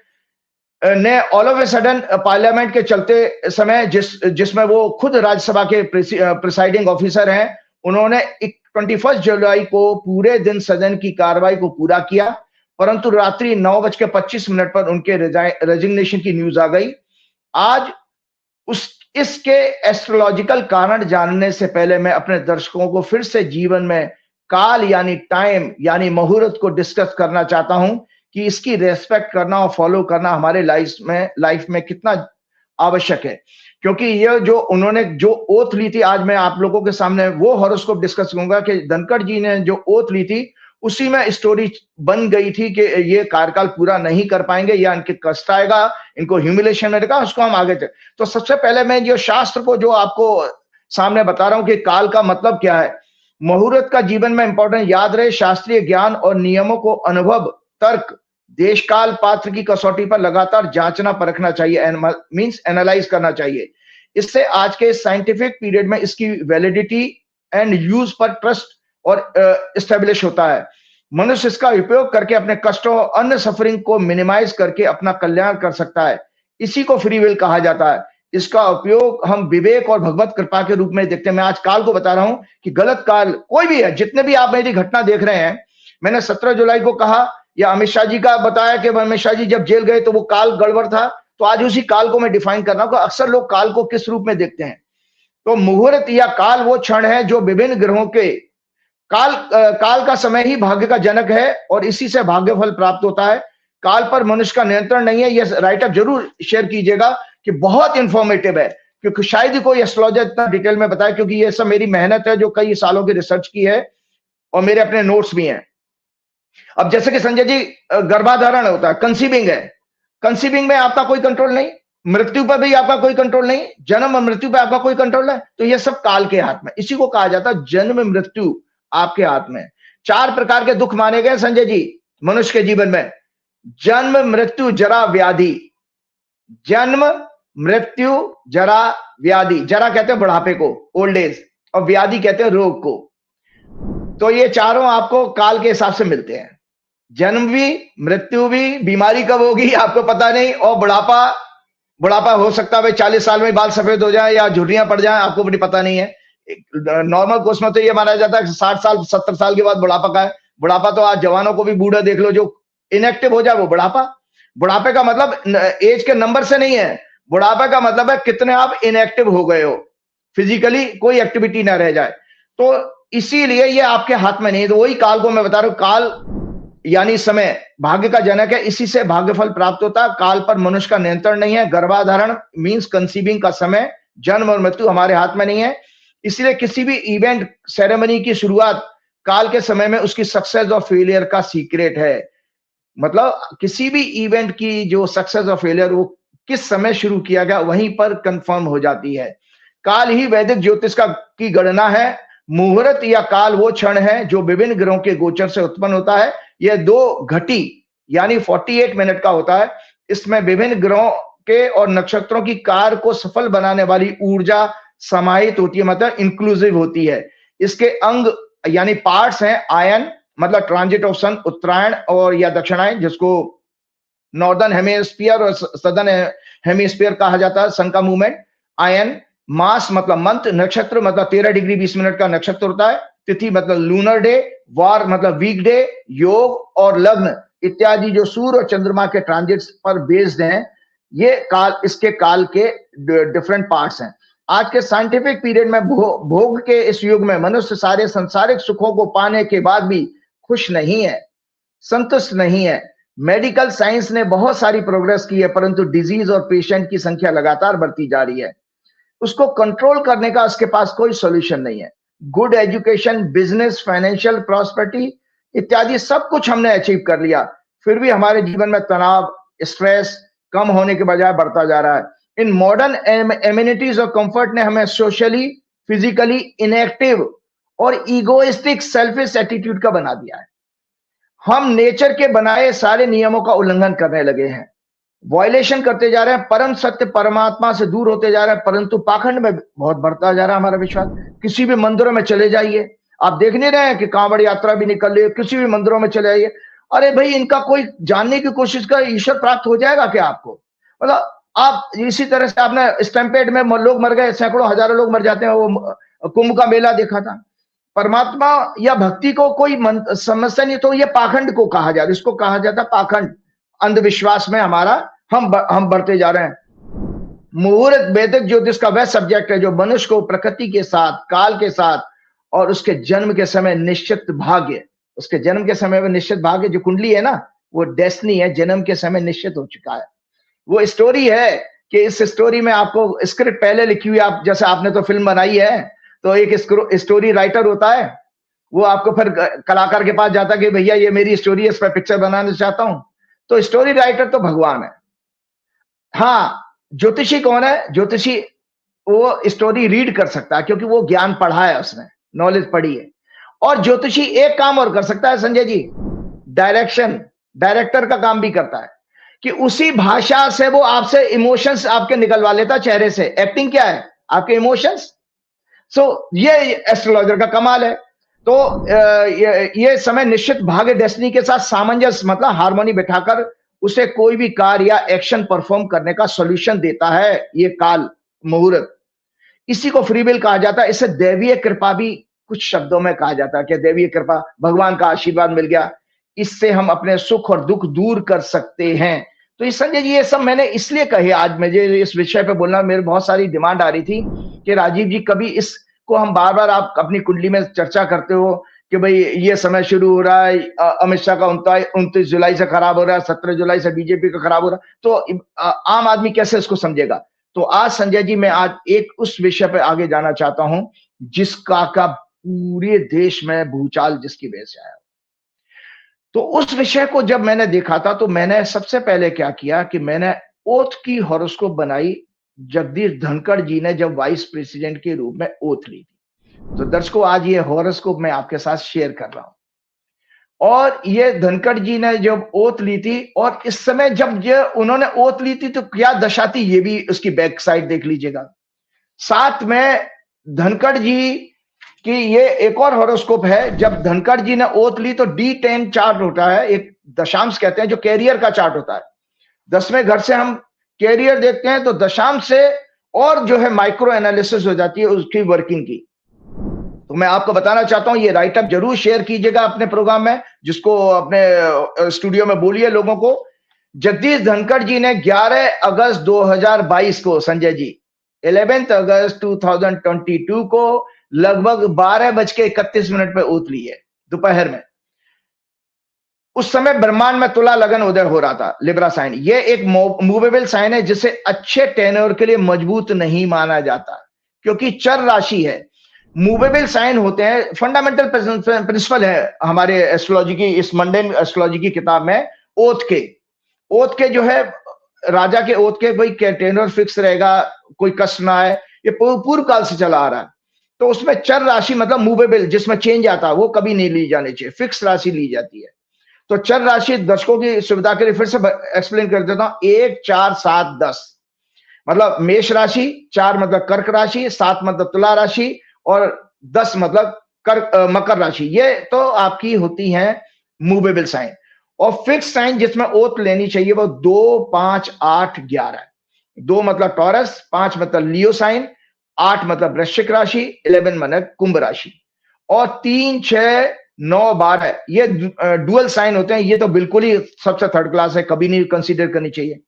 ने all of a sudden parliament के चलते समय जिसमें वो खुद राज्यसभा के प्रिसाइडिंग ऑफिसर हैं, उन्होंने 21 जुलाई को पूरे दिन सदन की कार्रवाई को पूरा किया, परंतु रात्रि 9:25 पर उनके रेजिग्नेशन की न्यूज आ गई। आज इसके एस्ट्रोलॉजिकल कारण जानने से पहले मैं अपने दर्शकों को फिर से जीवन में काल यानी टाइम यानी मुहूर्त को डिस्कस करना चाहता हूं कि इसकी रेस्पेक्ट करना और फॉलो करना हमारे लाइफ में कितना आवश्यक है। क्योंकि ये जो उन्होंने जो ओथ ली थी, आज मैं आप लोगों के सामने वो हॉरोस्कोप डिस्कस करूंगा कि धनखड़ जी ने जो ओथ ली थी उसी में स्टोरी बन गई थी कि ये कार्यकाल पूरा नहीं कर पाएंगे या इनके कष्ट आएगा, इनको ह्यूमिलेशन मिलेगा, उसको हम आगे थे। तो सबसे पहले मैं जो शास्त्र को जो आपको सामने बता रहा हूं कि काल का मतलब क्या है, मुहूर्त का जीवन में इंपॉर्टेंट याद रहे, शास्त्रीय ज्ञान और नियमों को अनुभव, तर्क, देश काल पात्र की कसौटी पर लगातार जांचना परखना चाहिए, मींस एनालाइज करना चाहिए। इससे आज के साइंटिफिक पीरियड में इसकी वैलिडिटी एंड यूज पर ट्रस्ट और एस्टेब्लिश होता है। मनुष्य इसका उपयोग करके अपने कष्टों और अन्य सफरिंग को मिनिमाइज करके अपना कल्याण कर सकता है। इसी को फ्री विल कहा जाता है। इसका उपयोग हम विवेक और भगवत कृपा के रूप में देखते हैं। मैं आज काल को बता रहा हूं कि गलत काल कोई भी है, जितने भी आप मेरी घटना देख रहे हैं, मैंने 17 जुलाई को कहा या अमित शाह जी का बताया कि अमित शाह जी जब जेल गए तो वो काल गड़बड़ था, तो आज उसी काल को मैं डिफाइन कर रहा हूं कि अक्सर लोग काल को किस रूप में देखते हैं। तो मुहूर्त या काल वो क्षण है जो विभिन्न ग्रहों के काल का समय ही भाग्य का जनक है और इसी से भाग्य फल प्राप्त होता है। काल पर मनुष्य का नियंत्रण नहीं है। यह राइटअप जरूर शेयर कीजिएगा कि बहुत इंफॉर्मेटिव है, क्योंकि शायद ही कोई एस्ट्रोलॉजर इतना डिटेल में बताए, क्योंकि ये सब मेरी मेहनत है जो कई सालों की रिसर्च की है और मेरे अपने नोट्स भी हैं। अब जैसे कि संजय जी, गर्भाधारण होता है, कंसीविंग है, कंसीविंग में आपका कोई कंट्रोल नहीं, मृत्यु पर भी आपका कोई कंट्रोल नहीं, जन्म और मृत्यु पर आपका कोई कंट्रोल है, तो ये सब काल के हाथ में। इसी को कहा जाता है जन्म मृत्यु आपके हाथ में। 4 प्रकार के दुख माने गए संजय जी मनुष्य के जीवन में: जन्म, मृत्यु, जरा, व्याधि। जन्म, मृत्यु, जरा, व्याधि। जरा कहते हैं बुढ़ापे को, ओल्ड एज, और व्याधि कहते हैं रोग को। तो ये चारों आपको काल के हिसाब से मिलते हैं। जन्म भी, मृत्यु भी, बीमारी कब होगी आपको पता नहीं, और बुढ़ापा हो सकता है भाई 40 साल में बाल सफेद हो जाए या झुर्रियां पड़ जाए, आपको भी पता नहीं है। नॉर्मल कोर्स में तो ये माना जाता है कि 60 साल 70 साल के बाद बुढ़ापा का है। बुढ़ापा तो आज जवानों को भी बूढ़ा देख लो, जो इनएक्टिव हो जाए वो बुढ़ापा। बुढ़ापे का मतलब एज के नंबर से नहीं है, बुढ़ापे का मतलब है कितने आप इनएक्टिव हो गए हो, फिजिकली कोई एक्टिविटी ना रह जाए। तो इसीलिए ये आपके हाथ में नहीं है। तो वही काल को मैं बता रहा हूं, काल यानी समय भाग्य का जनक है, इसी से भाग्यफल प्राप्त होता है। काल पर मनुष्य का नियंत्रण नहीं है। गर्भाधारण मींस कंसीविंग का समय, जन्म और मृत्यु हमारे हाथ में नहीं है। इसलिए किसी भी इवेंट सेरेमनी की शुरुआत काल के समय में उसकी सक्सेस और फेलियर का सीक्रेट है। मतलब किसी भी इवेंट की जो सक्सेस और फेलियर वो किस समय शुरू किया गया वहीं पर कंफर्म हो जाती है। काल ही वैदिक ज्योतिष की गणना है। मुहूर्त या काल वो क्षण है जो विभिन्न ग्रहों के गोचर से उत्पन्न होता है। यह 2 घटी यानी 48 मिनट का होता है। इसमें विभिन्न ग्रहों के और नक्षत्रों की कार्य को सफल बनाने वाली ऊर्जा समाहित होती है, मतलब इंक्लूसिव होती है। इसके अंग यानी पार्ट्स हैं आयन, मतलब ट्रांजिट ऑफ सन, उत्तरायण और या दक्षिणायन, जिसको नॉर्दर्न हेमिस्फीयर और सदर्न हेमिस्फीयर कहा जाता है, सन का मूवमेंट। आयन, मास मतलब मंथ, नक्षत्र मतलब 13 डिग्री 20 मिनट का नक्षत्र होता है, तिथि मतलब लूनर डे, वार मतलब वीक डे, योग और लग्न इत्यादि जो सूर्य और चंद्रमा के ट्रांजिट्स पर बेस्ड हैं, ये काल, इसके काल के डिफरेंट पार्ट्स हैं। आज के साइंटिफिक पीरियड में भोग के इस युग में मनुष्य सारे संसारिक सुखों को पाने के बाद भी खुश नहीं है, संतुष्ट नहीं है। मेडिकल साइंस ने बहुत सारी प्रोग्रेस की है, परंतु डिजीज और पेशेंट की संख्या लगातार बढ़ती जा रही है। उसको कंट्रोल करने का उसके पास कोई सॉल्यूशन नहीं है। Good education, business, financial prosperity इत्यादि सब कुछ हमने अचीव कर लिया, फिर भी हमारे जीवन में तनाव, स्ट्रेस कम होने के बजाय बढ़ता जा रहा है। इन मॉडर्न एमिनिटीज और कंफर्ट ने हमें सोशली, फिजिकली इनएक्टिव और ईगोइस्टिक, सेल्फिश एटीट्यूड का बना दिया है। हम नेचर के बनाए सारे नियमों का उल्लंघन करने लगे हैं, वायलेशन करते जा रहे हैं, परम सत्य परमात्मा से दूर होते जा रहे हैं, परंतु पाखंड में बहुत बढ़ता जा रहा है हमारा विश्वास। किसी भी मंदिरों में चले जाइए, आप देख नहीं रहे हैं कि कांवड़ यात्रा भी निकल रही है, किसी भी मंदिरों में चले जाइए, अरे भाई इनका कोई जानने की कोशिश कर, ईश्वर प्राप्त हो जाएगा क्या आपको? मतलब आप इसी तरह से आपने स्टैम्पेड में लोग मर गए, सैकड़ों हजारों लोग मर जाते हैं, वो कुंभ का मेला देखा था। परमात्मा या भक्ति को कोई समस्या नहीं, तो ये पाखंड को कहा जाता है, इसको कहा जाता है पाखंड। अंधविश्वास में हमारा हम बढ़ते जा रहे हैं। मुहूर्त वैदिक ज्योतिष का वह सब्जेक्ट है जो मनुष्य को प्रकृति के साथ, काल के साथ और उसके जन्म के समय निश्चित भाग्य, उसके जन्म के समय में निश्चित भाग्य जो कुंडली है ना, वो डेस्टिनी है, जन्म के समय निश्चित हो चुका है। वो स्टोरी है कि इस स्टोरी में आपको स्क्रिप्ट पहले लिखी हुई, आप जैसे आपने तो फिल्म बनाई है, तो एक स्टोरी राइटर होता है, वो आपको फिर कलाकार के पास जाता है कि भैया ये मेरी स्टोरी है, इस पर पिक्चर बनाना चाहता हूं। तो स्टोरी राइटर तो भगवान है। हाँ, ज्योतिषी कौन है? ज्योतिषी वो स्टोरी रीड कर सकता है क्योंकि वो ज्ञान पढ़ा है, उसने नॉलेज पढ़ी है। और ज्योतिषी एक काम और कर सकता है संजय जी, डायरेक्शन, डायरेक्टर का काम भी करता है कि उसी भाषा से वो आपसे इमोशंस आपके निकलवा लेता चेहरे से। एक्टिंग क्या है? आपके इमोशंस। ये एस्ट्रोलॉजर का कमाल है। तो ये समय निश्चित भाग्य डेस्टिनी के साथ सामंजस्य मतलब हार्मोनी बिठाकर उसे कोई भी कार्य या एक्शन परफॉर्म करने का सॉल्यूशन देता है ये काल मुहूर्त। इसी को फ्री विल कहा जाता है। इसे दैवीय कृपा भी कुछ शब्दों में कहा जाता है कि दैवीय कृपा, भगवान का आशीर्वाद मिल गया, इससे हम अपने सुख और दुख दूर कर सकते हैं। तो इस संजय जी ये सब मैंने इसलिए कहे, आज मुझे इस विषय पे बोलना, मेरे बहुत सारी डिमांड आ रही थी कि राजीव जी कभी इसको हम बार बार आप अपनी कुंडली में चर्चा करते हो कि भाई ये समय शुरू हो रहा है, अमित शाह का 29 जुलाई से खराब हो रहा है, 17 जुलाई से बीजेपी का खराब हो रहा है, तो आम आदमी कैसे इसको समझेगा? तो आज संजय जी मैं आज एक उस विषय पे आगे जाना चाहता हूं जिसका का पूरे देश में भूचाल जिसकी वजह से आया। तो उस विषय को जब मैंने देखा था तो मैंने सबसे पहले क्या किया कि मैंने ओथ की हॉरोस्कोप बनाई। जगदीश धनखड़ जी ने जब वाइस प्रेसिडेंट के रूप में ओथ ली थी। तो दर्शकों आज ये हॉरोस्कोप मैं आपके साथ शेयर कर रहा हूं। और ये धनखड़ जी ने जब ओथ ली थी और इस समय जब ये उन्होंने ओथ ली थी तो क्या दशा थी ये भी उसकी बैक साइड देख लीजिएगा। साथ में धनखड़ जी कि ये एक और हॉरोस्कोप है। जब धनखड़ जी ने ओथ ली तो D10 चार्ट होता है, एक दशांश कहते हैं जो कैरियर का चार्ट होता है। 10वें घर से हम कैरियर देखते हैं तो दशांश से और जो है माइक्रो एनालिसिस हो जाती है उसकी वर्किंग की। तो मैं आपको बताना चाहता हूं ये राइटअप जरूर शेयर कीजिएगा अपने प्रोग्राम में, जिसको अपने स्टूडियो में बोलिए लोगों को। जगदीश धनखड़ जी ने 11 अगस्त 2022 को संजय जी 11 अगस्त 2022 को लगभग 12:31 पे ओथ ली है दोपहर में। उस समय ब्रह्मांड में तुला लगन उदय हो रहा था, लिब्रा साइन। ये एक मूवेबल साइन है जिसे अच्छे टेन्योर के लिए मजबूत नहीं माना जाता क्योंकि चर राशि है। मूवेबल साइन होते हैं, फंडामेंटल प्रिंसिपल है हमारे एस्ट्रोलॉजी की, इस मंडेन एस्ट्रोलॉजी की किताब में। ओथ के जो है राजा के ओथ के भाई टेन्योर फिक्स रहेगा, कोई कष्ट ना आए, ये पूर्व काल से चला आ रहा है। तो उसमें चर राशि मतलब मूवेबल जिसमें चेंज आता है वो कभी नहीं ली जानी चाहिए, फिक्स राशि ली जाती है। तो चर राशि दर्शकों की सुविधा के लिए फिर से एक्सप्लेन कर देता हूं। 1 4 7 10 मतलब मेष राशि, 4 मतलब कर्क राशि, 7 मतलब तुला राशि और 10 मतलब मकर राशि। ये तो आपकी होती है मूवेबल साइन। और फिक्स साइन जिसमें ओथ लेनी चाहिए वो 2 5 8 11 है। 2 मतलब टॉरस, 5 मतलब लियो साइन, 8 मतलब वृश्चिक राशि, 11 मतलब कुंभ राशि और 3 6 9 12 ये डुअल साइन होते हैं। ये तो बिल्कुल ही सबसे थर्ड क्लास है, कभी नहीं कंसीडर करनी चाहिए।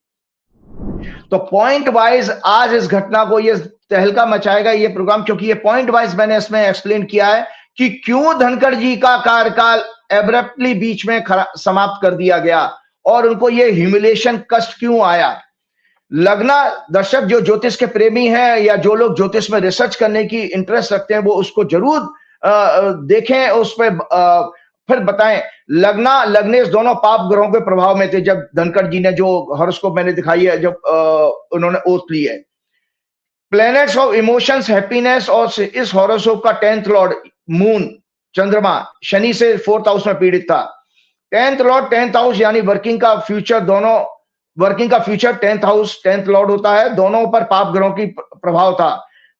तो पॉइंट वाइज आज इस घटना को ये तहलका मचाएगा ये प्रोग्राम, क्योंकि ये पॉइंट वाइज मैंने इसमें एक्सप्लेन किया है कि क्यों धनखड़ जी का कार्यकाल एब्रप्टली बीच में समाप्त कर दिया गया और उनको ये ह्यूमिलेशन कष्ट क्यों आया। लगना दर्शक जो ज्योतिष के प्रेमी हैं या जो लोग ज्योतिष में रिसर्च करने की इंटरेस्ट रखते हैं वो उसको जरूर देखें, उस पर फिर बताएं। लगना लग्नेश दोनों पाप ग्रहों के प्रभाव में थे जब धनखड़ जी ने जो हॉरोस्कोप मैंने दिखाई है जब उन्होंने ओथ ली है। प्लैनेट्स ऑफ इमोशंस हैप्पीनेस और इस हॉरोस्कोप का 10th लॉर्ड मून चंद्रमा शनि से 4th हाउस में पीड़ित था। 10th लॉर्ड 10th हाउस यानी वर्किंग का फ्यूचर, दोनों वर्किंग का future 10th house 10th lord होता है, दोनों पर पाप ग्रहों की प्रभाव था।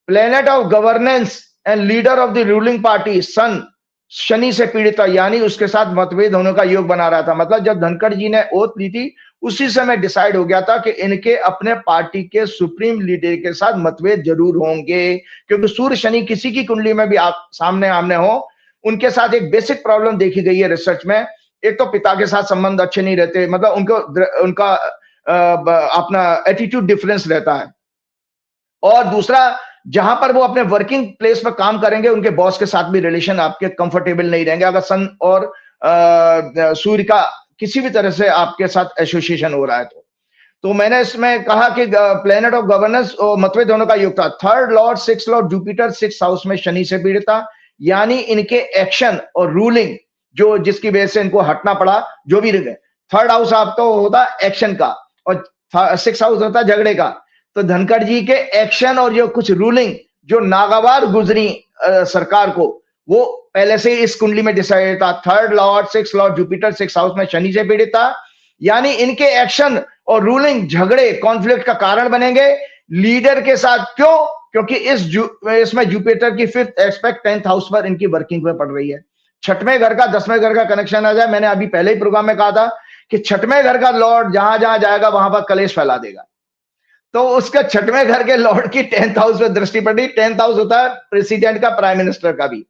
Planet of governance and leader of the ruling party sun Shani से पीड़ित था, यानी उसके साथ मतभेद होने का योग बना रहा था। मतलब जब धनखड़ जी ने ओथ ली थी उसी समय डिसाइड हो गया था कि इनके अपने पार्टी के सुप्रीम लीडर के साथ मतभेद जरूर होंगे, क्योंकि सूर्य शनि किसी की कुंडली में भी आप सामने आमने हो, उनके साथ एक बेसिक प्रॉब्लम देखी गई है रिसर्च में। एक तो पिता के साथ संबंध अच्छे नहीं रहते, मतलब उनका अपना एटीट्यूड डिफरेंस रहता है। और दूसरा जहां पर वो अपने वर्किंग प्लेस पर काम करेंगे उनके बॉस के साथ भी रिलेशन आपके कंफर्टेबल नहीं रहेंगे अगर सन और सूर्य का किसी भी तरह से आपके साथ एसोसिएशन हो रहा है। तो मैंने इसमें कहा कि प्लैनेट ऑफ गवर्नेंस और मतभेद होने का योग था। 3rd Lord 6th Lord Jupiter 6th house में शनि से पीड़ित था, यानी इनके एक्शन और रूलिंग जो जिसकी वजह से इनको हटना पड़ा, जो भी रहे। 3rd हाउस आप तो होता एक्शन का और 6th हाउस होता झगड़े का। तो धनखड़ जी के एक्शन और जो कुछ रूलिंग जो नागवार गुजरी सरकार को, वो पहले से इस कुंडली में डिसाइडेड था। Third Lord, six Lord Jupiter 6 house में शनि से पीड़ित था, यानी इनके एक्शन और रूलिंग झगड़े कॉन्फ्लिक्ट का कारण बनेंगे लीडर के साथ। क्यों? क्योंकि इसमें जुपिटर की 5th एस्पेक्ट 10th हाउस पर इनकी वर्किंग में पड़ रही है। छठवें घर का 10वें घर का कनेक्शन आ जाए, मैंने अभी पहले ही प्रोग्राम में कहा था कि छठवें घर का लॉर्ड जहां जहां जाएगा वहां पर कलेश फैला देगा। तो उसका छठवें घर के लॉर्ड की 10th हाउस में दृष्टि पड़ी। 10th हाउस होता है प्रेसिडेंट का, प्राइम मिनिस्टर का भी,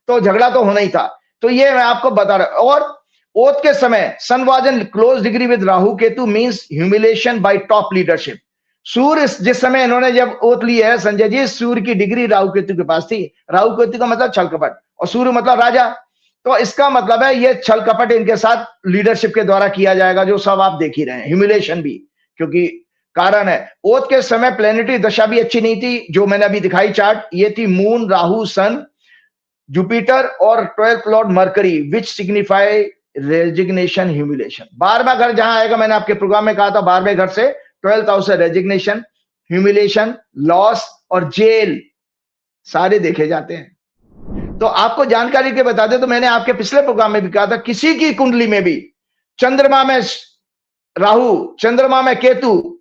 तो झगड़ा तो होना ही था। तो ये मैं आपको बता रहा हूं। और ओथ के समय sun was in close degree with Rahu Ketu, means humiliation by top leadership. सूर्य जिस समय इन्होंने जब ओथ ली है संजय जी, सूर्य की डिग्री राहु केतु के पास थी। राहु केतु का मतलब छल कपट और सूर्य मतलब राजा, तो इसका मतलब है ये छल कपट इनके साथ लीडरशिप के द्वारा किया जाएगा, जो सब आप देख ही रहे हैं। ह्यूमिलेशन भी, क्योंकि कारण है ओथ के समय प्लेनेटरी दशा भी अच्छी नहीं थी, जो मैंने अभी दिखाई चार्ट, ये थी मून, राहु, सन, जुपिटर और 12th लॉर्ड मरकरी, विच सिग्निफाई रेजिग्नेशन, ह्यूमिलेशन। 12वां घर जहां आएगा, मैंने आपके प्रोग्राम में कहा था 12वें घर से 12th हाउस से रेजिग्नेशन, ह्यूमिलेशन, लॉस और जेल सारे देखे जाते हैं। तो आपको जानकारी के बता दे, तो मैंने आपके पिछले प्रोग्राम में भी कहा था, किसी की कुंडली में भी चंद्रमा में राहु, चंद्रमा में केतु,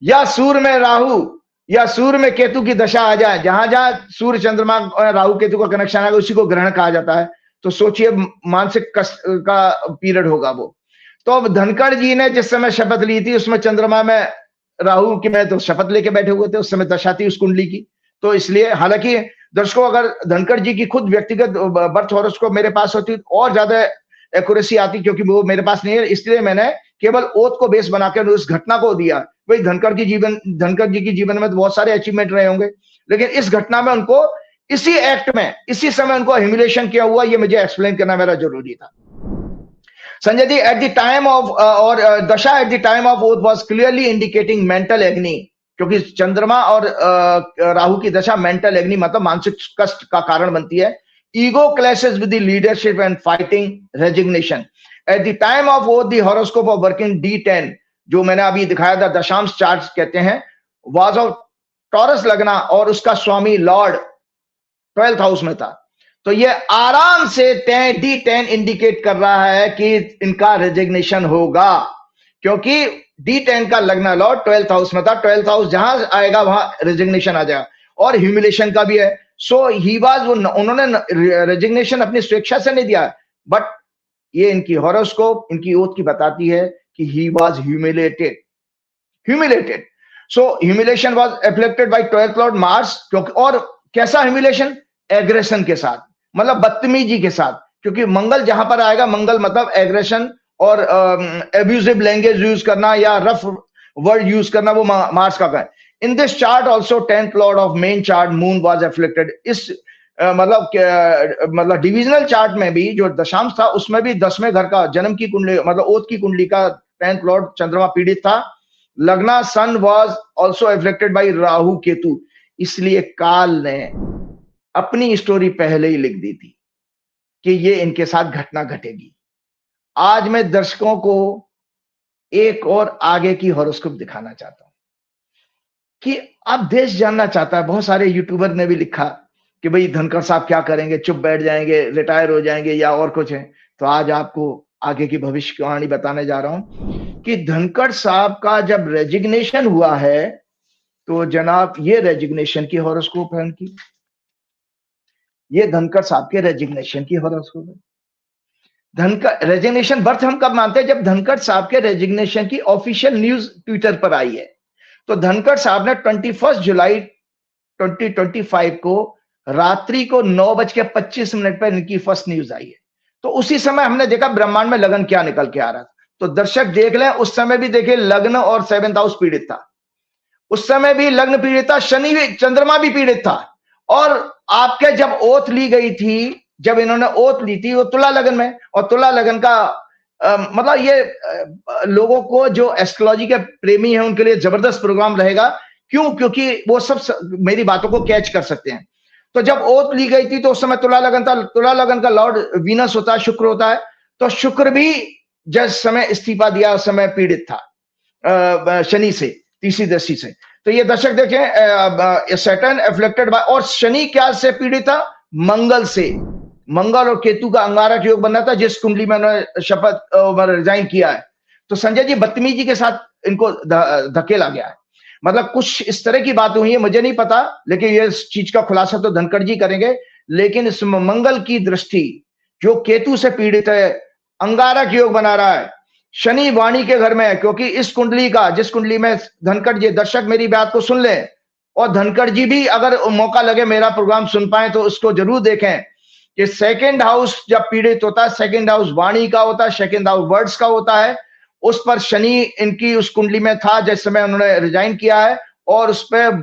या सूर्य में राहु या सूर्य में केतु की दशा आ जाए, जहां जहां सूर्य चंद्रमा राहु केतु का कनेक्शन आएगा उसी को ग्रहण कहा जाता है। तो सोचिए मानसिक कष्ट का पीरियड होगा वो। तो अब धनखड़ जी ने जिस समय शपथ ली थी, उसमें चंद्रमा में राहु की में तो शपथ लेके बैठे हुए थे, उस समय दशा थी उस कुंडली की। तो इसलिए, हालांकि दर्शकों अगर धनखड़ जी की खुद व्यक्तिगत बर्थ हॉरोस्कोप मेरे पास होती और ज्यादा एक्यूरेसी आती, क्योंकि वो मेरे पास नहीं है, इसलिए मैंने केवल ओथ को बेस बनाकर उस घटना को दिया। भाई धनखड़ जी की जीवन में तो बहुत सारे अचीवमेंट रहे होंगे, लेकिन इस घटना में उनको इसी एक्ट में इसी समय उनको ह्यूमिलेशन किया हुआ, ये मुझे एक्सप्लेन करना मेरा जरूरी था। Sanjay ji, at the time of और दशा at the time of oath was clearly indicating mental agony, क्योंकि चंद्रमा और राहु की दशा मेंटल एग्नी मतलब मानसिक कष्ट का कारण बनती है। Ego clashes with the leadership and fighting resignation. Eight the time of oath the horoscope of working D10, जो मैंने अभी दिखाया था, दशांश चार्ट कहते हैं, वाज ऑफ टॉरस लगना और उसका स्वामी लॉर्ड 12th हाउस में था। तो ये आराम से D10 इंडिकेट कर रहा है कि इनका रेजिग्नेशन होगा, क्योंकि D10 का लगना लॉर्ड 12th हाउस में था। 12th हाउस जहां आएगा वहां रेजिग्नेशन आ जाएगा, और ह्यूमिलेशन का भी है। सो ही वाज, उन्होंने रेजिग्नेशन अपनी स्वेच्छा से नहीं दिया, बट ये इनकी हॉरोस्कोप, इनकी ओथ की बताती है कि he was humiliated. So humiliation was afflicted by 12th lord Mars, क्योंकि और कैसा ह्यूमिलेशन? एग्रेशन के साथ, मतलब बदतमीजी के साथ, क्योंकि मंगल जहां पर आएगा, मंगल मतलब एग्रेशन और एब्यूजिव लैंग्वेज यूज करना या रफ वर्ड यूज करना, वो मार्स का है। In this chart also 10th Lord of main chart moon was afflicted. इस मतलब डिविजनल चार्ट में भी जो दशांश था, उसमें भी 10वें घर का जन्म की कुंडली मतलब ओथ की कुंडली का 10th लॉर्ड चंद्रमा पीड़ित था। Lagna sun was also afflicted by Rahu Ketu. इसलिए काल ने अपनी स्टोरी पहले ही लिख दी थी कि ये इनके साथ घटना घटेगी। आज मैं दर्शकों को एक और आगे की हॉरोस्कोप दिखाना चाहता हूं कि अब देश जानना चाहता है। बहुत सारे यूट्यूबर ने भी लिखा कि भाई धनखड़ साहब क्या करेंगे, चुप बैठ जाएंगे, रिटायर हो जाएंगे या और कुछ है। तो आज आपको आगे की भविष्यवाणी बताने जा रहा हूं कि धनखड़ साहब का जब रेजिग्नेशन हुआ है, तो जनाब ये रेजिग्नेशन की हॉरोस्कोप है उनकी। ये धनखड़ साहब के रेजिग्नेशन की हॉरोस्कोप है। धनखड़ रेजिग्नेशन बर्थ हम कब मानते हैं? जब धनखड़ साहब के रेजिग्नेशन की ऑफिशियल न्यूज ट्विटर पर आई है। तो धनखड़ साहब ने 21 जुलाई 2025 को रात्रि को 9:25 पर इनकी फर्स्ट न्यूज आई है। तो उसी समय हमने देखा ब्रह्मांड में लगन क्या निकल के आ रहा था। तो दर्शक देख लें, उस समय भी देखिए लग्न और 7th हाउस पीड़ित था। उस समय भी लग्न पीड़ित था, शनि भी, चंद्रमा भी पीड़ित था। और आपके जब ओथ ली गई थी, जब इन्होंने ओथ ली थी, वो तुला लगन में, और तुला लगन का मतलब ये लोगों को जो एस्ट्रोलॉजी के प्रेमी हैं उनके लिए जबरदस्त प्रोग्राम रहेगा। क्यों? क्योंकि वो सब मेरी बातों को कैच कर सकते हैं। तो जब ओथ ली गई थी तो उस समय तुला लगन था। तुला लगन का लॉर्ड वीनस होता है, शुक्र होता है। तो शुक्र भी जिस समय इस्तीफा दिया उस समय पीड़ित था शनि से, तीसरी दृष्टि से। तो ये दर्शक देखें, सैटर्न एफ्लेक्टेड बाय, और शनि क्या से पीड़ित था? मंगल से। मंगल और केतु का अंगारक योग बना था, जिस कुंडली में उन्होंने शपथ रिजाइन किया है। तो संजय जी बदतमीजी के साथ इनको धकेला गया है। मतलब कुछ इस तरह की बात हुई है, मुझे नहीं पता, लेकिन ये इस चीज का खुलासा तो धनखड़ जी करेंगे। लेकिन इस मंगल की दृष्टि जो केतु से पीड़ित है, अंगारक योग बना रहा है, शनि वाणी के घर में है, क्योंकि इस कुंडली का, जिस कुंडली में धनखड़ जी, दर्शक मेरी बात को सुन लें, और धनखड़ जी भी अगर मौका लगे मेरा प्रोग्राम सुन पाए तो उसको जरूर देखें कि सेकंड हाउस जब पीड़ित होता है, सेकंड हाउस वाणी का होता है, सेकंड हाउस वर्ड्स का होता है, उस पर शनि इनकी उस कुंडली में था जिस समय उन्होंने रिजाइन किया है, और उस पर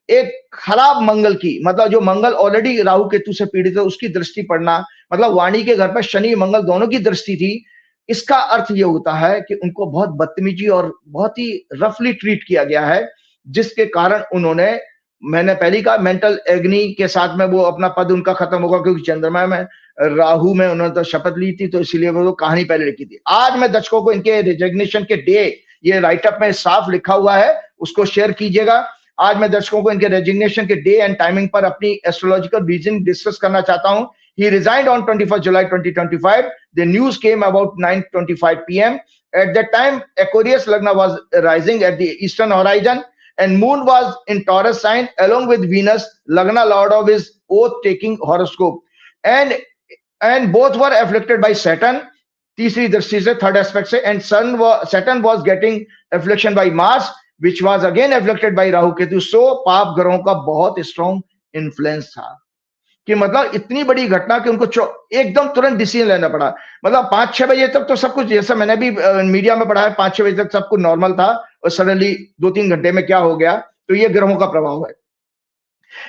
एक खराब मंगल की, मतलब जो मंगल ऑलरेडी राहु केतु से पीड़ित है उसकी दृष्टि पड़ना, मतलब वाणी के घर पर शनि मंगल दोनों की दृष्टि थी। इसका अर्थ ये होता है कि उनको बहुत बदतमीजी और बहुत ही रफली ट्रीट किया गया है, जिसके कारण उन्होंने, मैंने पहले कहा, मेंटल एग्नी के साथ में वो अपना पद उनका खत्म होगा, क्योंकि चंद्रमा में राहु में उन्होंने तो शपथ ली थी, तो इसीलिए वो कहानी पहले लिखी थी। आज मैं दर्शकों को इनके रिजिग्नेशन के डे, ये राइटअप में साफ लिखा हुआ है, उसको शेयर कीजिएगा। आज मैं दर्शकों को इनके रेजिग्नेशन के डे एंड टाइमिंग पर अपनी एस्ट्रोलॉजिकल रीजन डिस्कस करना चाहता हूं। He resigned on 21st July 2025. The news came about 9:25 p.m. At that time, Aquarius Lagna was rising at the eastern horizon, and Moon was in Taurus sign, along with Venus, Lagna Lord of his oath-taking horoscope, and both were afflicted by Saturn. तीसरी दृष्टि से, third aspect से, and Saturn was getting affliction by Mars, which was again afflicted by Rahu Ketu. So पाप ग्रहों का बहुत strong influence था, कि मतलब इतनी बड़ी घटना कि उनको एकदम तुरंत डिसीजन लेना पड़ा। मतलब 5-6 बजे तक तो सब कुछ, जैसा मैंने भी मीडिया में पढ़ा है, 5-6 बजे तक सब कुछ नॉर्मल था, और सडनली 2-3 घंटे में क्या हो गया। तो ये ग्रहों का प्रभाव है।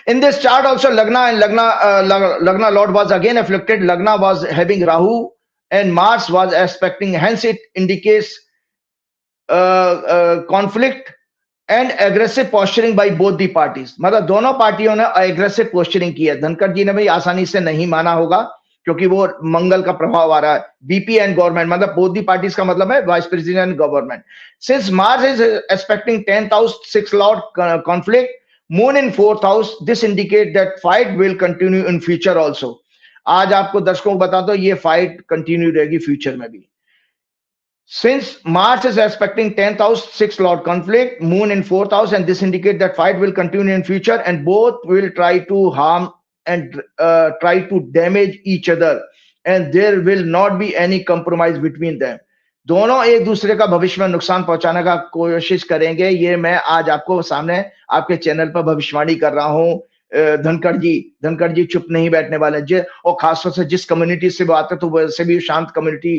In this chart also, Lagna Lord was again afflicted. Lagna was having Rahu and Mars was aspecting. Hence, it indicates conflict and aggressive posturing by both the parties. मतलब दोनों पार्टियों ने aggressive posturing की है। धनखड़ जी ने भी आसानी से नहीं माना होगा, क्योंकि वो मंगल का प्रभाव आ रहा है। बीपी एंड गवर्नमेंट, मतलब both the parties का मतलब है vice president and government. Since Mars is aspecting 10th house 6 lord conflict, Moon in 4th house, this indicate that fight will continue in future also. आज आपको दर्शकों को बता दो, ये फाइट कंटिन्यू रहेगी फ्यूचर में भी। Since Mars is aspecting 10th house 6 lord conflict, Moon in 4th house, and this indicate that fight will continue in future, and both will try to harm and try to damage each other, and there will not be any compromise between them. दोनों एक दूसरे का भविष्य में नुकसान पहुंचाने का कोशिश करेंगे। ये मैं आज आपको सामने आपके चैनल पर भविष्यवाणी कर रहा हूं। धनखड़ जी चुप नहीं बैठने वाले, और खासतौर से जिस कम्युनिटी से वो आते तो वैसे भी शांत कम्युनिटी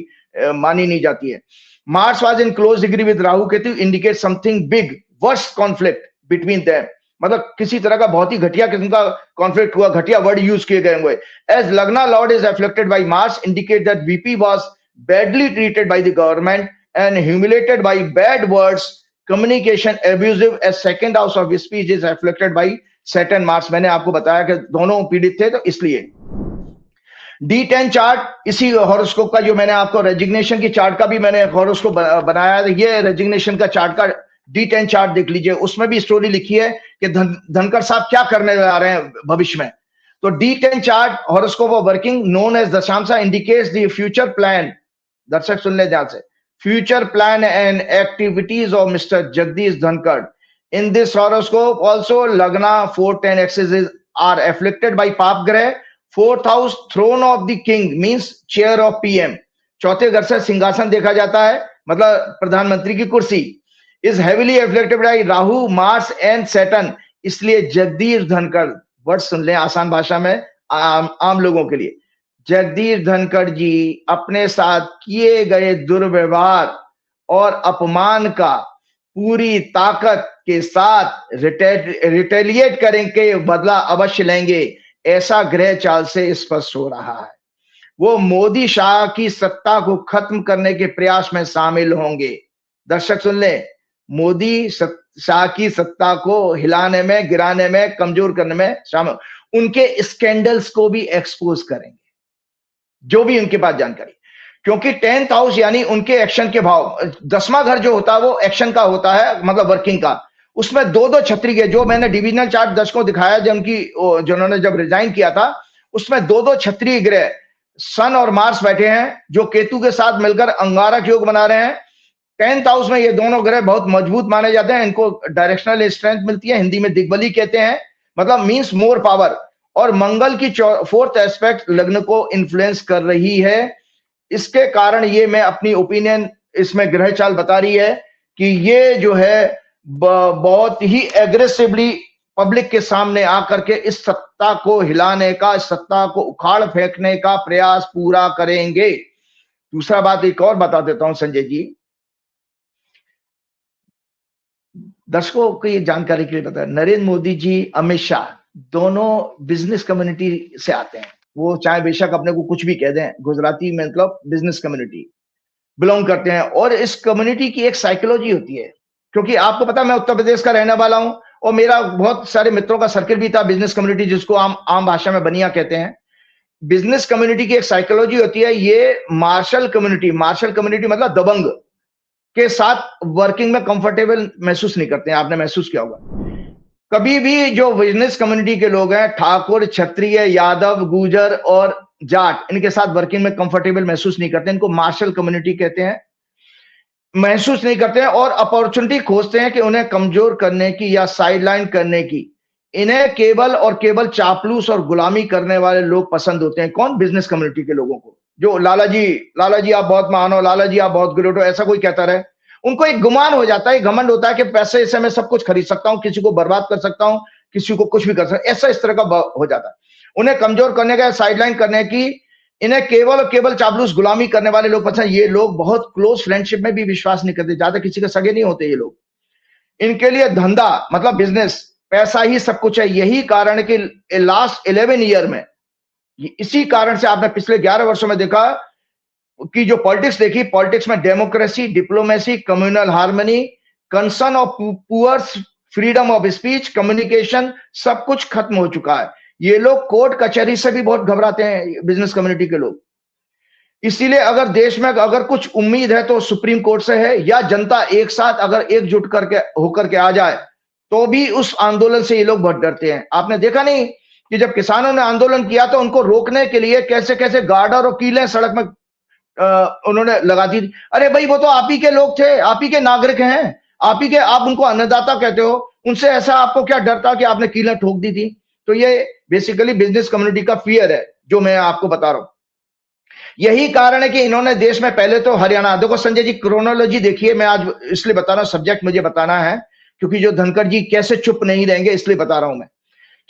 मानी नहीं जाती है। Mars was in close degree with Rahu Ketu, indicate something big, worst conflict between them. मतलब किसी तरह का बहुत ही घटिया किस्म का कॉन्फ्लिक्ट हुआ, घटिया वर्ड यूज किए गए होंगे। As lagna lord is afflicted by Mars, indicate that VP was badly treated by the government and humiliated by bad words, communication abusive, as second house of speech is afflicted by Saturn Mars. मैंने आपको बताया कि दोनों पीड़ित थे, तो इसलिए D10 chart, इसी हॉरोस्कोप का जो मैंने आपको रेजिग्नेशन की चार्ट का भी मैंने हॉरोस्कोप बनाया है, ये रेजिग्नेशन का चार्ट का D10 चार्ट देख लीजिए। उसमें भी स्टोरी लिखी है कि धनखड़ साहब क्या करने जा रहे हैं भविष्य में। तो D10 chart horoscope of working known as dashamsha indicates the future plan. दर्शक सुन ले ध्यान से, future plan and activities of mister Jagdeep Dhankhar. In this horoscope also lagna 4-10 axes are afflicted by पाप ग्रह। 4th house throne of the king means chair of PM, चौथे घर से सिंहासन देखा जाता है, मतलब प्रधानमंत्री की कुर्सी, is heavily afflicted by Rahu Mars and Saturn. इसलिए जगदीश धनखड़, वर्ड सुन लें आसान भाषा में आम लोगों के लिए, जगदीश धनखड़ जी अपने साथ किए गए दुर्व्यवहार और अपमान का पूरी ताकत के साथ रिटेलिएट करेंगे, बदला अवश्य लेंगे, ऐसा ग्रह चाल से स्पष्ट हो रहा है। वो मोदी शाह की सत्ता को खत्म करने के प्रयास में शामिल होंगे। दर्शक सुन ले, मोदी शाह की सत्ता को हिलाने में, गिराने में, कमजोर करने में शामिल, उनके स्कैंडल्स को भी एक्सपोज करेंगे, जो भी उनके पास जानकारी, क्योंकि 10th हाउस यानी उनके एक्शन के भाव, 10वां घर जो होता है वो एक्शन का होता है, मतलब वर्किंग का। उसमें 2-2 छत्री के, जो मैंने डिविजनल चार्ट दर्शकों दिखाया, जब उन्होंने जब रिजाइन किया था, उसमें 2-2 छत्री ग्रह सन और मार्स बैठे हैं जो केतु के साथ मिलकर अंगारक योग बना रहे हैं। 10th हाउस में ये दोनों ग्रह बहुत मजबूत माने जाते हैं, इनको डायरेक्शनल स्ट्रेंथ मिलती है, हिंदी में दिग्बली कहते हैं, मतलब मींस मोर पावर। और मंगल की 4th एस्पेक्ट लग्न को इन्फ्लुएंस कर रही है। इसके कारण ये मैं अपनी ओपिनियन इसमें ग्रह चाल बता रही है कि ये जो है बहुत ही एग्रेसिवली पब्लिक के सामने आकर के इस सत्ता को हिलाने का, इस सत्ता को उखाड़ फेंकने का प्रयास पूरा करेंगे। दूसरा बात एक और बता देता हूं संजय जी, दर्शकों को ये जानकारी के लिए बता, नरेंद्र मोदी जी, अमित शाह दोनों बिजनेस कम्युनिटी से आते हैं। वो चाहे बेशक अपने को कुछ भी कह दें, गुजराती में मतलब बिजनेस कम्युनिटी बिलोंग करते हैं। और इस कम्युनिटी की एक साइकोलॉजी होती है, क्योंकि आपको पता मैं उत्तर प्रदेश का रहने वाला हूं और मेरा बहुत सारे मित्रों का सर्किल भी था बिजनेस कम्युनिटी, जिसको आम भाषा में बनिया कहते हैं। बिजनेस कम्युनिटी की एक साइकोलॉजी होती है, ये मार्शल कम्युनिटी मतलब दबंग के साथ वर्किंग में कंफर्टेबल महसूस नहीं करते हैं। आपने महसूस किया होगा कभी भी जो बिजनेस कम्युनिटी के लोग हैं, ठाकुर, क्षत्रिय, यादव, गुजर और जाट, इनके साथ वर्किंग में कंफर्टेबल महसूस नहीं करते। इनको मार्शल कम्युनिटी कहते हैं, महसूस नहीं करते हैं और अपॉर्चुनिटी खोजते हैं कि उन्हें कमजोर करने की या साइडलाइन करने की। इन्हें केवल और केवल चापलूस और गुलामी करने वाले लोग पसंद होते हैं। कौन? बिजनेस कम्युनिटी के लोगों को। जो लाला जी आप बहुत महान हो, लाला जी आप बहुत ग्रेट हो, ऐसा कोई कहता रहे, उनको एक गुमान हो जाता है, घमंड होता है कि पैसे से मैं सब कुछ खरीद सकता हूं, किसी को बर्बाद कर सकता हूं, किसी को कुछ भी कर सकता हूं, ऐसा इस तरह का हो जाता है। उन्हें कमजोर करने का, साइडलाइन करने की, इन्हें केवल और केवल चापलूस गुलामी करने वाले लोग पसंद। ये लोग बहुत क्लोज फ्रेंडशिप में भी विश्वास नहीं करते, ज्यादा किसी के सगे नहीं होते ये लोग। इनके लिए धंधा मतलब बिजनेस, पैसा ही सब कुछ है। यही कारण है कि लास्ट 11 ईयर में, इसी कारण से आपने पिछले 11 वर्षों में देखा कि जो पॉलिटिक्स देखी, पॉलिटिक्स में democracy, diplomacy, communal harmony, concern of poors, freedom of speech, communication, सब कुछ खत्म हो चुका है। ये लोग कोर्ट कचहरी से भी बहुत घबराते हैं, बिजनेस कम्युनिटी के लोग। इसीलिए अगर देश में अगर कुछ उम्मीद है तो सुप्रीम कोर्ट से है, या जनता एक साथ अगर एकजुट करके होकर के आ जाए तो भी उस आंदोलन से ये लोग बहुत डरते हैं। आपने देखा नहीं कि जब किसानों ने आंदोलन किया तो उनको रोकने के लिए कैसे कैसे गार्डर और कीलें सड़क में उन्होंने लगा दी। अरे भाई वो तो आप ही के लोग थे, आप ही के नागरिक हैं, आप ही के, आप उनको अन्नदाता कहते हो, उनसे ऐसा आपको क्या डर था कि आपने कीलें ठोक दी थी? तो ये बेसिकली बिजनेस कम्युनिटी का फियर है जो मैं आपको बता रहा हूं। यही कारण है कि इन्होंने देश में पहले तो हरियाणा, देखो संजय जी क्रोनोलॉजी देखिए, मैं आज इसलिए बता रहा हूं, सब्जेक्ट मुझे बताना है क्योंकि जो धनखड़ जी कैसे चुप नहीं रहेंगे, इसलिए बता रहा हूं मैं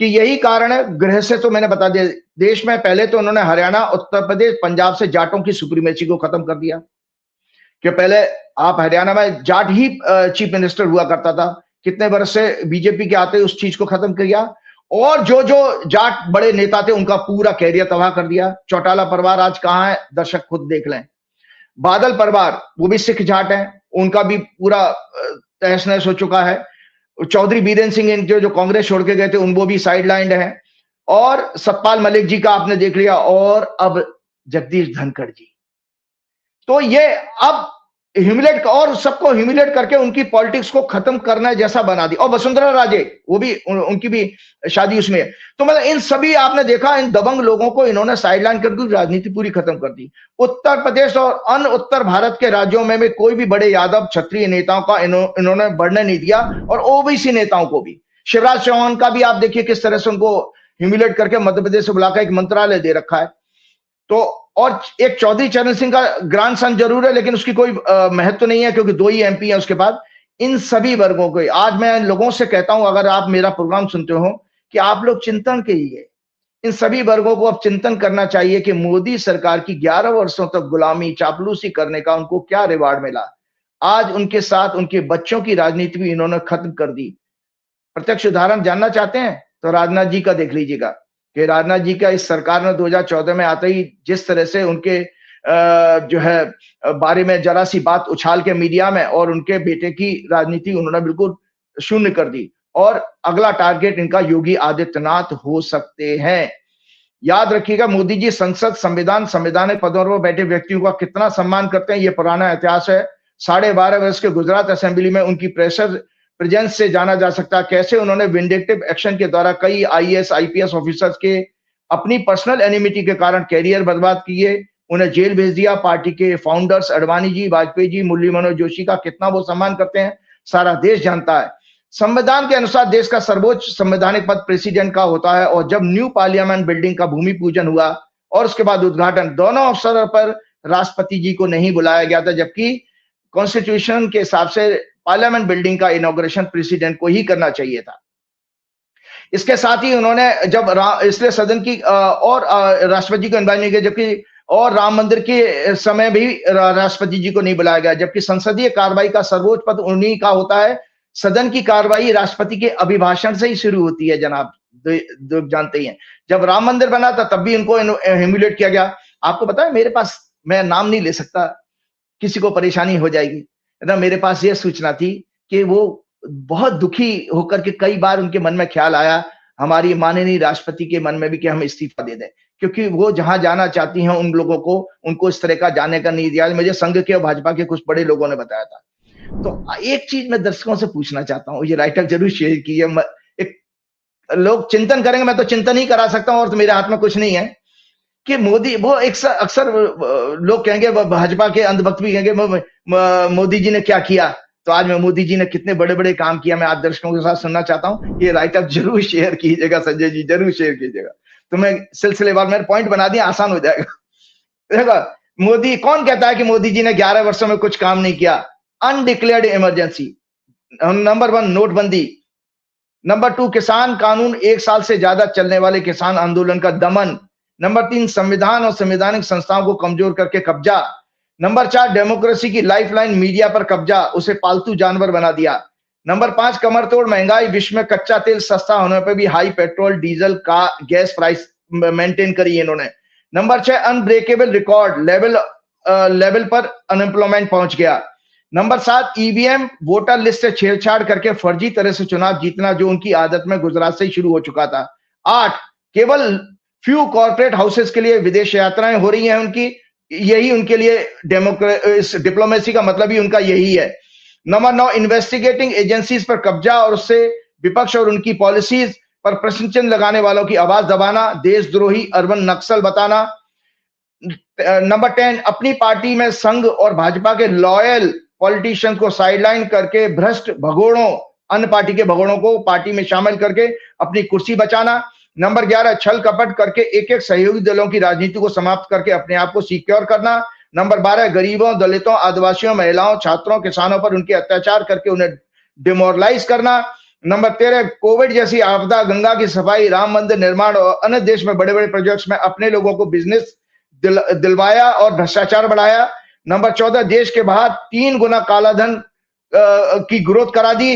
कि यही कारण है। गृह से तो मैंने बता दिया, देश में पहले तो उन्होंने हरियाणा, उत्तर प्रदेश, पंजाब से जाटों की सुप्रीमेसी को खत्म कर दिया कि पहले आप हरियाणा में जाट ही चीफ मिनिस्टर हुआ करता था, कितने वर्ष से बीजेपी के आते उस चीज को खत्म किया। और जो जो जाट बड़े नेता थे उनका पूरा कैरियर तबाह कर दिया। चौटाला परिवार आज कहां है, दर्शक खुद देख लें। बादल परिवार, वो भी सिख जाट है, उनका भी पूरा तहस नहस हो चुका है। चौधरी बीरेन्द्र सिंह जो कांग्रेस छोड़ के गए थे, उन वो भी साइडलाइंड है। और सतपाल मलिक जी का आपने देख लिया, और अब जगदीश धनखड़ जी। तो ये अब ह्यूमिलेट और सबको ह्यूमिलेट करके उनकी पॉलिटिक्स को खत्म करना जैसा बना दी। और वसुंधरा राजे, वो भी उनकी भी शादी उसमें है। तो मतलब इन सभी आपने देखा, इन दबंग लोगों को इन्होंने साइडलाइन करके राजनीति पूरी खत्म कर दी। उत्तर प्रदेश और अन्य उत्तर भारत के राज्यों में भी कोई भी बड़े यादव क्षत्रिय नेताओं का इन्होंने बढ़ने नहीं दिया, और ओबीसी नेताओं को भी। शिवराज चौहान का भी आप देखिए किस तरह से उनको ह्यूमिलेट करके मध्य प्रदेश से बुलाकर एक मंत्रालय दे रखा है। तो और एक चौधरी चरण सिंह का ग्रैंड सन जरूर है, लेकिन उसकी कोई महत्व नहीं है क्योंकि 2 ही एमपी है उसके बाद। इन सभी वर्गों को आज मैं लोगों से कहता हूं, अगर आप मेरा प्रोग्राम सुनते हो, कि आप लोग चिंतन कीजिए। इन सभी वर्गों को अब चिंतन करना चाहिए कि मोदी सरकार की 11 वर्षों तक गुलामी, चापलूसी करने का उनको क्या रिवार्ड मिला। आज उनके साथ उनके बच्चों की राजनीति भी इन्होंने खत्म कर दी। प्रत्यक्ष उदाहरण जानना चाहते हैं तो राजनाथ जी का देख लीजिएगा कि राजनाथ जी का इस सरकार में 2014 में आते ही जिस तरह से उनके जो है बारे में जरा सी बात उछाल के मीडिया में, और उनके बेटे की राजनीति उन्होंने बिल्कुल शून्य कर दी। और अगला टारगेट इनका योगी आदित्यनाथ हो सकते हैं। याद रखिएगा, मोदी जी संसद, संवैधानिक पदों पर बैठे व्यक्तियों का कितना सम्मान करते हैं, ये पुराना इतिहास है। 12.5 वर्ष के गुजरात असेंबली में उनकी प्रेजेंस से जाना जा सकता है कैसे उन्होंने विंडिक्टिव एक्शन के द्वारा कई आईएएस आईपीएस ऑफिसर्स के अपनी पर्सनल एनिमिटी के कारण कैरियर बर्बाद किए, उन्हें जेल भेज दिया। पार्टी के फाउंडर्स अडवाणी जी, वाजपेयी जी, मुरली मनोहर जोशी का कितना वो सम्मान करते हैं, सारा देश जानता है। संविधान के अनुसार देश का सर्वोच्च संवैधानिक पद प्रेसिडेंट का होता है, और जब न्यू पार्लियामेंट बिल्डिंग का भूमि पूजन हुआ और उसके बाद उद्घाटन, दोनों अवसरों पर राष्ट्रपति जी को नहीं बुलाया गया था, जबकि कॉन्स्टिट्यूशन के हिसाब से पार्लियामेंट बिल्डिंग का इनॉग्रेशन प्रेसिडेंट को ही करना चाहिए था। इसके साथ ही उन्होंने जब इसलिए सदन की और राष्ट्रपति को इनवाइट नहीं किया, जबकि और राम मंदिर के समय भी राष्ट्रपति जी को नहीं बुलाया गया, जबकि संसदीय कार्रवाई का सर्वोच्च पद उन्हीं का होता है। सदन की कार्रवाई राष्ट्रपति के अभिभाषण से ही शुरू होती है जनाब, जानते ही हैं। जब राम मंदिर बना था तब भी इनको ह्यूमिलेट किया गया। आपको पता है, मेरे पास, मैं नाम नहीं ले सकता, किसी को परेशानी हो जाएगी ना, मेरे पास यह सूचना थी कि वो बहुत दुखी होकर के कई बार उनके मन में ख्याल आया हमारी माननीय राष्ट्रपति के मन में भी कि हम इस्तीफा दे दें, क्योंकि वो जहां जाना चाहती हैं उन लोगों को, उनको इस तरह का जाने का नहीं दिया। मुझे संघ के और भाजपा के कुछ बड़े लोगों ने बताया था। तो एक चीज मैं दर्शकों से पूछना चाहता हूँ, ये राइटर जरूर शेयर कीजिए। एक लोग चिंतन करेंगे, मैं तो चिंतन ही करा सकता हूँ और तो मेरे हाथ में कुछ नहीं है कि मोदी, वो एक अक्सर लोग कहेंगे, भाजपा के अंधभक्त भी कहेंगे मोदी जी ने क्या किया, तो आज मैं मोदी जी ने कितने बड़े बड़े काम किया मैं आप दर्शकों के साथ सुनना चाहता हूँ। ये राइटअप जरूर शेयर कीजिएगा संजय जी, जरूर शेयर कीजिएगा, तो मैं सिलसिलेवार मेरे पॉइंट बना दिया, आसान हो जाएगा। देखो, मोदी, कौन कहता है कि मोदी जी ने 11 वर्षों में कुछ काम नहीं किया? अनडिक्लेयर्ड इमरजेंसी, नंबर 1 नोटबंदी, नंबर 2 किसान कानून, 1 साल से ज्यादा चलने वाले किसान आंदोलन का दमन, नंबर 3 संविधान और संवैधानिक संस्थाओं को कमजोर करके कब्जा, नंबर 4 डेमोक्रेसी की लाइफलाइन मीडिया पर कब्जा, उसे पालतू जानवर बना दिया, नंबर 5 कमरतोड़ महंगाई, विश्व में कच्चा तेल सस्ता होने पर भी हाई पेट्रोल डीजल का गैस प्राइस मेंटेन करी इन्होंने, नंबर 6 अनब्रेकेबल रिकॉर्ड लेवल पर अनएम्प्लॉयमेंट पहुंच गया, नंबर 7 ईवीएम वोटर लिस्ट से छेड़छाड़ करके फर्जी तरह से चुनाव जीतना, जो उनकी आदत में गुजरात से ही शुरू हो चुका था। 8 केवल फ्यू कॉर्पोरेट हाउसेस के लिए विदेश यात्राएं हो रही हैं उनकी, यही उनके लिए डिप्लोमेसी का मतलब ही उनका यही है। नंबर 9 इन्वेस्टिगेटिंग एजेंसीज पर कब्जा और उससे विपक्ष और उनकी पॉलिसीज पर प्रश्न चिन्ह लगाने वालों की आवाज दबाना, देशद्रोही अर्बन नक्सल बताना। नंबर 10 अपनी पार्टी में संघ और भाजपा के लॉयल पॉलिटिशियन को साइडलाइन करके भ्रष्ट भगोड़ों, अन्य पार्टी के भगोड़ों को पार्टी में शामिल करके अपनी कुर्सी बचाना। नंबर 11 छल कपट करके एक एक सहयोगी दलों की राजनीति को समाप्त करके अपने आप को सिक्योर करना। नंबर 12 गरीबों, दलितों, आदिवासियों, महिलाओं, छात्रों, किसानों पर उनके अत्याचार करके उन्हें डिमोरलाइज करना। नंबर 13 कोविड जैसी आपदा, गंगा की सफाई, राम मंदिर निर्माण और अन्य देश में बड़े बड़े प्रोजेक्ट्स में अपने लोगों को बिजनेस दिलवाया और भ्रष्टाचार बढ़ाया। नंबर 14 देश के बाहर 3 गुना कालाधन की ग्रोथ करा दी।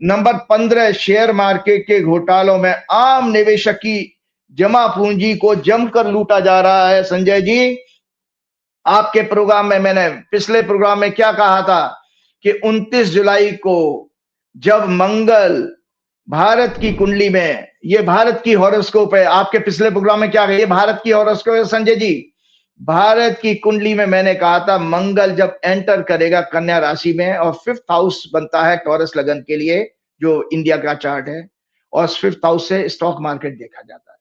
नंबर 15 शेयर मार्केट के घोटालों में आम निवेशक की जमा पूंजी को जमकर लूटा जा रहा है। संजय जी, आपके प्रोग्राम में, मैंने पिछले प्रोग्राम में क्या कहा था कि 29 जुलाई को जब मंगल भारत की कुंडली में, ये भारत की हॉरोस्कोप है, आपके पिछले प्रोग्राम में क्या कहा, ये भारत की हॉरोस्कोप है संजय जी, भारत की कुंडली में मैंने कहा था मंगल जब एंटर करेगा कन्या राशि में और 5th हाउस बनता है टॉरस लगन के लिए, जो इंडिया का चार्ट है, और 5th हाउस से स्टॉक मार्केट देखा जाता है।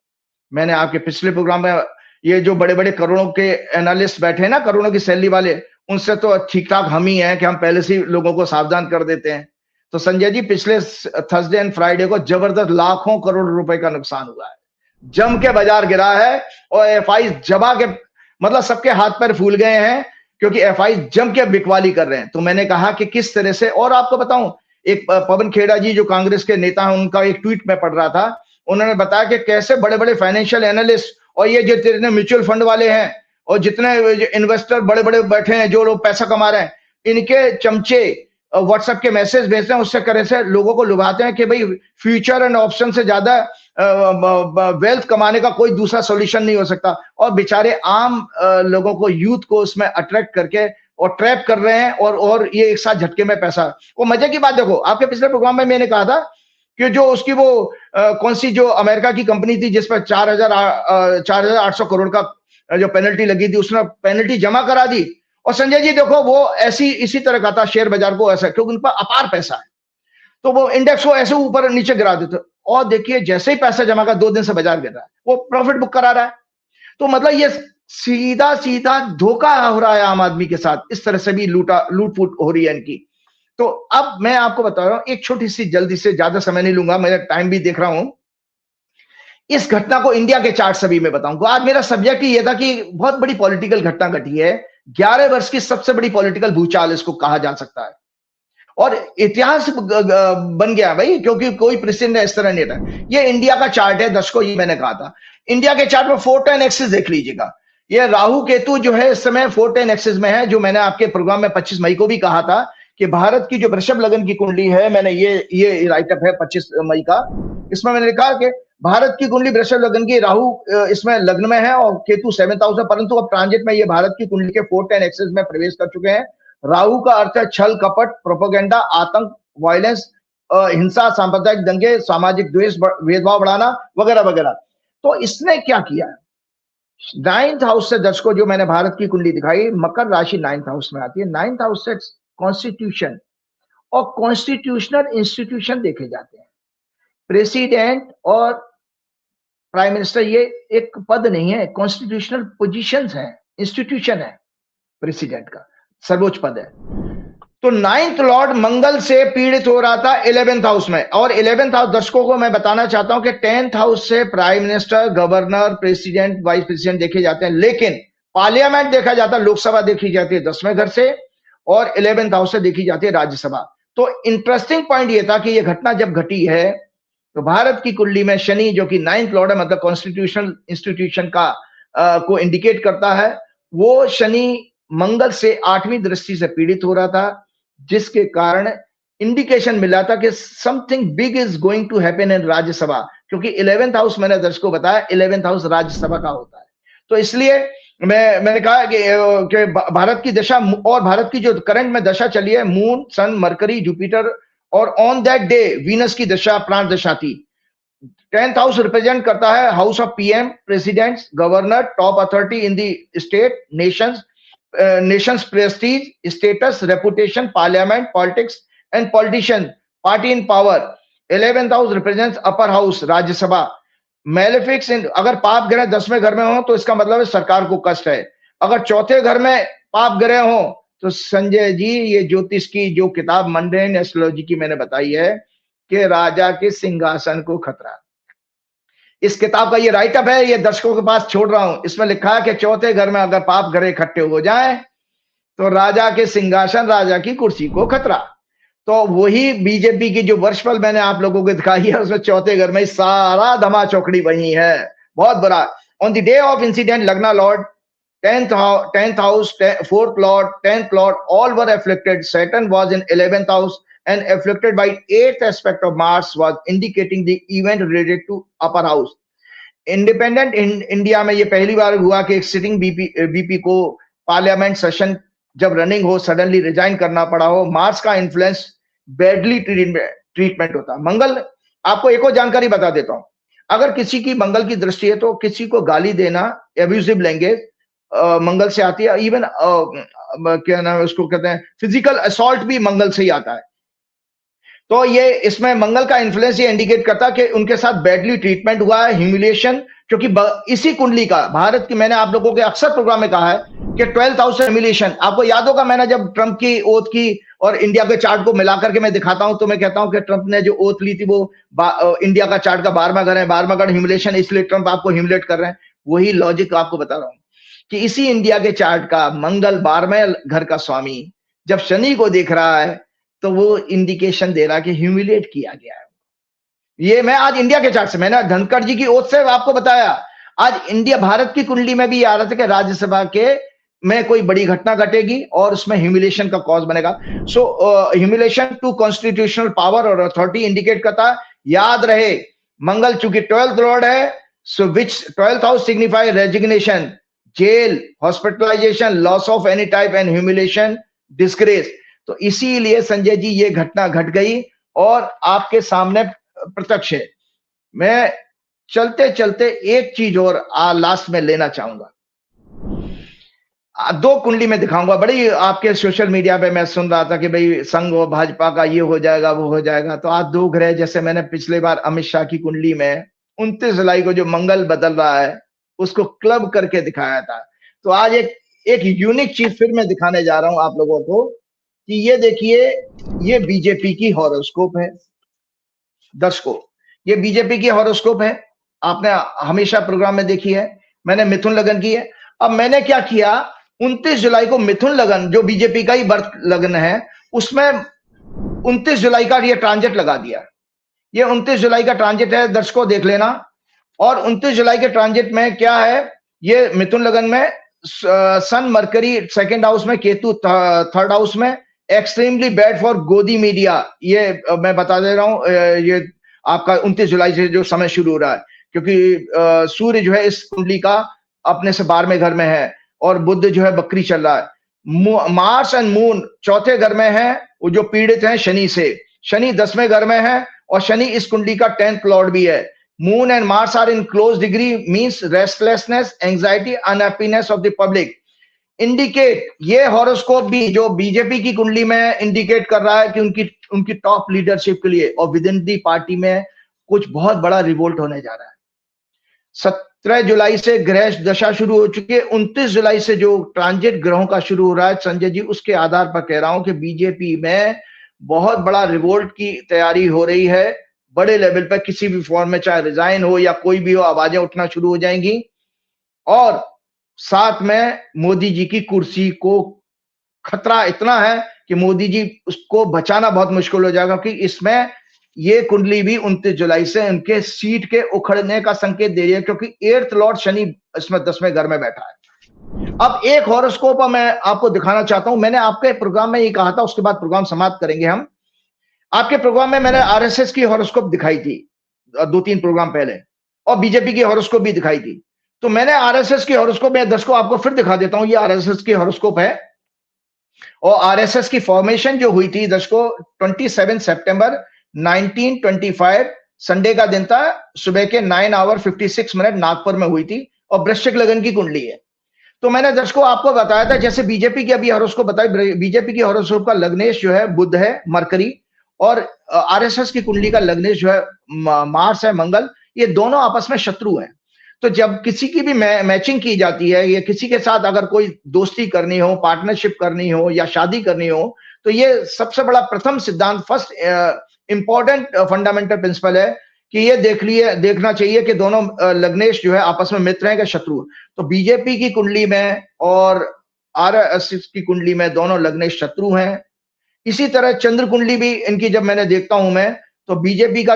मैंने आपके पिछले प्रोग्राम में, ये जो बड़े बड़े करोड़ों के एनालिस्ट बैठे हैं ना, करोड़ों की सैलरी वाले, उनसे तो ठीक ठाक हम ही हैं कि हम पहले से लोगों को सावधान कर देते हैं। तो संजय जी, पिछले थर्सडे एंड फ्राइडे को जबरदस्त लाखों करोड़ रुपए का नुकसान हुआ है, जम के बाजार गिरा है और एफआई जबा के, मतलब सबके हाथ पैर फूल गए हैं क्योंकि एफआई जम के बिकवाली कर रहे हैं। तो मैंने कहा कि किस तरह से, और आपको बताऊं, एक पवन खेड़ा जी जो कांग्रेस के नेता हैं, उनका एक ट्वीट में पढ़ रहा था, उन्होंने बताया कि कैसे बड़े बड़े फाइनेंशियल एनालिस्ट और ये जितने म्यूचुअल फंड वाले हैं और जितने इन्वेस्टर बड़े बड़े बैठे हैं, जो लोग पैसा कमा रहे हैं, इनके चमचे व्हाट्सएप के मैसेज भेजते हैं, उससे करे से लोगों को लुभाते हैं कि भाई फ्यूचर एंड ऑप्शन से ज्यादा वेल्थ कमाने का कोई दूसरा सॉल्यूशन नहीं हो सकता, और बेचारे आम लोगों को, यूथ को उसमें अट्रैक्ट करके और ट्रैप कर रहे हैं, और ये एक साथ झटके में पैसा। वो मजे की बात देखो, आपके पिछले प्रोग्राम में मैंने कहा था कि जो उसकी वो कौन सी जो अमेरिका की कंपनी थी जिस पर 4,800 करोड़ का जो पेनल्टी लगी थी, उसने पेनल्टी जमा करा दी। और संजय जी देखो, वो ऐसी इसी तरह का था शेयर बाजार को, ऐसा क्योंकि उन पर अपार पैसा है, तो वो इंडेक्स को ऐसे ऊपर नीचे गिरा देते। और देखिए जैसे ही पैसा जमा कर 2 दिन से बाजार गिर रहा है, वो प्रॉफिट बुक करा रहा है। तो मतलब ये सीधा सीधा धोखा हो रहा है आम आदमी के साथ, इस तरह से भी लूट फूट हो रही है इनकी। तो अब मैं आपको बता रहा हूं एक छोटी सी, जल्दी से, ज्यादा समय नहीं लूंगा, मेरा टाइम भी देख रहा हूं। इस घटना को इंडिया के चार्ट से भी मैं बताऊंगा। आज मेरा सब्जेक्ट ही यह था कि बहुत बड़ी पॉलिटिकल घटना घटी है, 11 वर्ष की सबसे बड़ी पॉलिटिकल भूचाल इसको कहा जा सकता है, और इतिहास बन गया भाई, क्योंकि कोई प्रेसिडेंट इस तरह नहीं था। ये इंडिया का चार्ट है दर्शकों, ये मैंने कहा था। इंडिया के चार्ट में 410 एक्सिस देख लीजिएगा। ये राहु केतु जो है इस समय 410 एक्सिस में है, जो मैंने आपके प्रोग्राम में 25 मई को भी कहा था कि भारत की जो वृषभ लग्न की कुंडली है, मैंने ये राइटअप है 25 मई का, इसमें मैंने लिखा कि भारत की कुंडली वृषभ लग्न की, राहु इसमें लग्न में है और केतु 7th हाउस में, परंतु अब ट्रांजिट में ये भारत की कुंडली के 410 एक्सिस में प्रवेश कर चुके हैं। राहु का अर्थ है छल कपट, प्रोपोगेंडा, आतंक, वायलेंस, हिंसा, सांप्रदायिक दंगे, सामाजिक द्वेष, भेदभाव बढ़ाना, वगैरह वगैरह। तो इसने क्या किया? 9th हाउस से दर्शकों, जो मैंने भारत की कुंडली दिखाई, मकर राशि 9th हाउस में आती है। 9th हाउस से कॉन्स्टिट्यूशन और कॉन्स्टिट्यूशनल इंस्टीट्यूशन देखे जाते हैं। प्रेसिडेंट और प्राइम मिनिस्टर ये एक पद नहीं है, कॉन्स्टिट्यूशनल पोजीशंस हैं, इंस्टीट्यूशन है। प्रेसिडेंट का सर्वोच्च पद है। तो 9th लॉर्ड मंगल से पीड़ित हो रहा था 11th हाउस में, और 11th हाउस दर्शकों को मैं बताना चाहता हूं कि 10th हाउस से prime minister, governor, president, vice president देखे जाते हैं, लेकिन पार्लियामेंट देखा जाता है, लोकसभा देखी जाती है 10वें घर से, और 11th हाउस से देखी जाती है राज्यसभा। तो इंटरेस्टिंग पॉइंट यह था कि यह घटना जब घटी है तो भारत की कुंडली में शनि, जो कि 9th लॉर्ड है, मतलब कॉन्स्टिट्यूशनल इंस्टीट्यूशन का को इंडिकेट करता है, वो शनि मंगल से 8वीं दृष्टि से पीड़ित हो रहा था, जिसके कारण इंडिकेशन मिला था कि something big is going to happen in Rajya Sabha, क्योंकि 11th हाउस मैंने दर्शकों को बताया 11th हाउस राज्यसभा का होता है। तो इसलिए मैंने कहा कि भारत की दशा, और भारत की जो करंट में दशा चली है, मून, सन, मरकरी, जुपिटर, और ऑन दैट डे वीनस की दशा, प्राण दशा थी। 10th हाउस रिप्रेजेंट करता है house of PM, presidents, governor, top authority in the state, nation's prestige, status, reputation, parliament, politics, and politician, party in power. 11th house represents upper house, राज्य सभा। Malefics in, अगर पाप ग्रह 10वें घर में हो तो इसका मतलब है सरकार को कष्ट है। अगर चौथे घर में पाप ग्रह हो तो संजय जी, ये ज्योतिष की जो किताब मंडेन एस्ट्रोलॉजी की मैंने बताई है कि राजा के सिंहासन को खतरा, इस किताब का ये राइटअप है, ये दर्शकों के पास छोड़ रहा हूं। इसमें लिखा है कि चौथे घर में अगर पाप ग्रह इकट्ठे हो जाए तो राजा के सिंहासन, राजा की कुर्सी को खतरा। तो वही बीजेपी की जो वर्षफल मैंने आप लोगों को दिखाई है, उसमें चौथे घर में सारा धमा चौकड़ी बनी है, बहुत बुरा। On the day of incident, लग्ना Lord, 10th house, 4th lord, 10th lord, all were afflicted. Saturn was in 11th house and afflicted by 8th aspect of Mars, was indicating the event related to upper house. Independent India में ये पहली बार हुआ कि एक sitting BP को parliament session जब running हो suddenly resign करना पड़ा हो। मार्स का इन्फ्लुएंस बैडली ट्रीटमेंट होता है। मंगल, आपको एक और जानकारी बता देता हूं, अगर किसी की मंगल की दृष्टि है तो किसी को गाली देना, एब्यूजिव लैंग्वेज मंगल से आती है। इवन क्या नाम है उसको कहते हैं, फिजिकल असॉल्ट भी मंगल से ही आता है। तो ये इसमें मंगल का इन्फ्लुएंस ये इंडिकेट करता है कि उनके साथ बैडली ट्रीटमेंट हुआ है, ह्यूमिलिएशन, क्योंकि इसी कुंडली का भारत की, मैंने आप लोगों के अक्सर प्रोग्राम में कहा है कि 12th हाउस ह्यूमिलिएशन, आपको याद होगा मैंने जब ट्रंप की ओथ की और इंडिया के चार्ट को मिलाकर के मैं दिखाता हूं तो मैं कहता हूं कि ट्रंप ने जो ओथ ली थी वो इंडिया का चार्ट का 12वां घर है, 12वां घर ह्यूमिलिएशन, इसलिए ट्रंप आपको ह्यूमिलेट कर रहे हैं। वही लॉजिक आपको बता रहा हूं कि इसी इंडिया के चार्ट का मंगल 12वें घर का स्वामी जब शनि को देख रहा है तो वो इंडिकेशन दे रहा है कि ह्यूमिलेट किया गया है। ये मैं आज इंडिया के चार्ट से, मैंने धनखड़ जी की ओर से आपको बताया, आज इंडिया भारत की कुंडली में भी आ रहा था कि राज्यसभा के में कोई बड़ी घटना घटेगी और उसमें ह्यूमिलेशन का कॉज बनेगा। So humiliation to constitutional power और अथॉरिटी इंडिकेट करता है। याद रहे मंगल चूंकि 12th लॉर्ड है, so which 12th house signify resignation, jail, hospitalisation, loss of any type and humiliation, disgrace. तो इसीलिए संजय जी ये घटना घट गई और आपके सामने प्रत्यक्ष है। मैं चलते चलते एक चीज और लास्ट में लेना चाहूंगा। दो कुंडली में दिखाऊंगा। बड़ी आपके सोशल मीडिया पे मैं सुन रहा था कि भाई संघ और भाजपा का ये हो जाएगा वो हो जाएगा, तो आज दो ग्रह, जैसे मैंने पिछले बार अमित शाह की कुंडली में 29 जुलाई को जो मंगल बदल रहा है उसको क्लब करके दिखाया था। तो आज एक यूनिक चीज फिर मैं दिखाने जा रहा हूं आप लोगों को कि ये देखिए, ये बीजेपी की हॉरोस्कोप है दर्शकों, ये बीजेपी की हॉरोस्कोप है। आपने हमेशा प्रोग्राम में देखी है। मैंने मिथुन लगन की है। अब मैंने क्या किया, 29 जुलाई को मिथुन लगन जो बीजेपी का ही बर्थ लगन है उसमें 29 जुलाई का ये ट्रांजिट लगा दिया। ये 29 जुलाई का ट्रांजिट है दर्शकों, देख लेना। और 29 जुलाई के ट्रांजिट में क्या है, ये मिथुन लगन में सन मरकरी सेकंड हाउस में, केतु थर्ड हाउस में, एक्सट्रीमली बैड फॉर गोदी मीडिया। ये मैं बता दे रहा हूं, ये आपका 29 जुलाई से जो समय शुरू हो रहा है, क्योंकि सूर्य जो है इस कुंडली का अपने से 12वें घर में है और बुध जो है बकरी चल रहा है। मार्स एंड मून चौथे घर में है, वो जो पीड़ित हैं शनि से। शनि 10वें घर में है और शनि इस कुंडली का 10th लॉर्ड भी है। Moon and Mars are in close degree means restlessness, anxiety, unhappiness of the public. Indicate, ये हॉरोस्कोप भी जो बीजेपी की कुंडली में इंडिकेट कर रहा है कि उनकी टॉप लीडरशिप के लिए और विद इन दी पार्टी में कुछ बहुत बड़ा रिवोल्ट होने जा रहा है। 17 जुलाई से ग्रह दशा शुरू हो चुकी है। 29 जुलाई से जो ट्रांजिट ग्रहों का शुरू हो रहा है संजय जी, उसके आधार पर कह रहा हूं कि बीजेपी में बहुत बड़ा रिवोल्ट की तैयारी हो रही है। बड़े लेवल पर किसी भी फॉर्म में, चाहे रिजाइन हो या कोई भी हो, आवाजें उठना शुरू हो जाएंगी। और साथ में मोदी जी की कुर्सी को खतरा इतना है कि मोदी जी उसको बचाना बहुत मुश्किल हो जाएगा, क्योंकि इसमें ये कुंडली भी 29 जुलाई से उनके सीट के उखड़ने का संकेत दे रही है, क्योंकि 8th लॉर्ड शनि इसमें 10वें घर में बैठा है। अब एक हॉरोस्कोप मैं आपको दिखाना चाहता हूं। मैंने आपके प्रोग्राम में ये कहा था, उसके बाद प्रोग्राम समाप्त करेंगे हम। आपके प्रोग्राम में मैंने आरएसएस की हॉरोस्कोप दिखाई थी 2-3 प्रोग्राम पहले, और बीजेपी की हॉरोस्कोप भी दिखाई थी। तो मैंने आरएसएस की हॉरोस्कोप में दर्शकों आपको फिर दिखा देता हूं। ये आरएसएस की हॉरोस्कोप है और आरएसएस की फॉर्मेशन जो हुई थी दर्शकों 27 सितंबर 1925, संडे का दिन था, सुबह के 9:56 नागपुर में हुई थी और वृश्चिक लगन की कुंडली है। तो मैंने दर्शकों आपको बताया था, जैसे बीजेपी की अभी हॉरोस्कोप बताई, बीजेपी की हॉरोस्कोप का लग्नेश जो है बुध है, मरकरी, और आरएसएस की कुंडली का लग्नेश जो है मार्स है, मंगल। ये दोनों आपस में शत्रु हैं। तो जब किसी की भी मैचिंग की जाती है, या किसी के साथ अगर कोई दोस्ती करनी हो, पार्टनरशिप करनी हो या शादी करनी हो, तो ये सबसे बड़ा प्रथम सिद्धांत, फर्स्ट इंपॉर्टेंट फंडामेंटल प्रिंसिपल है कि ये देखना चाहिए कि दोनों लग्नेश जो है आपस में मित्र हैं कि शत्रु। तो बीजेपी की कुंडली में और आरएसएस की कुंडली में दोनों लग्नेश शत्रु हैं। इसी तरह चंद्र कुंडली भी इनकी जब मैंने देखता हूं मैं, तो बीजेपी का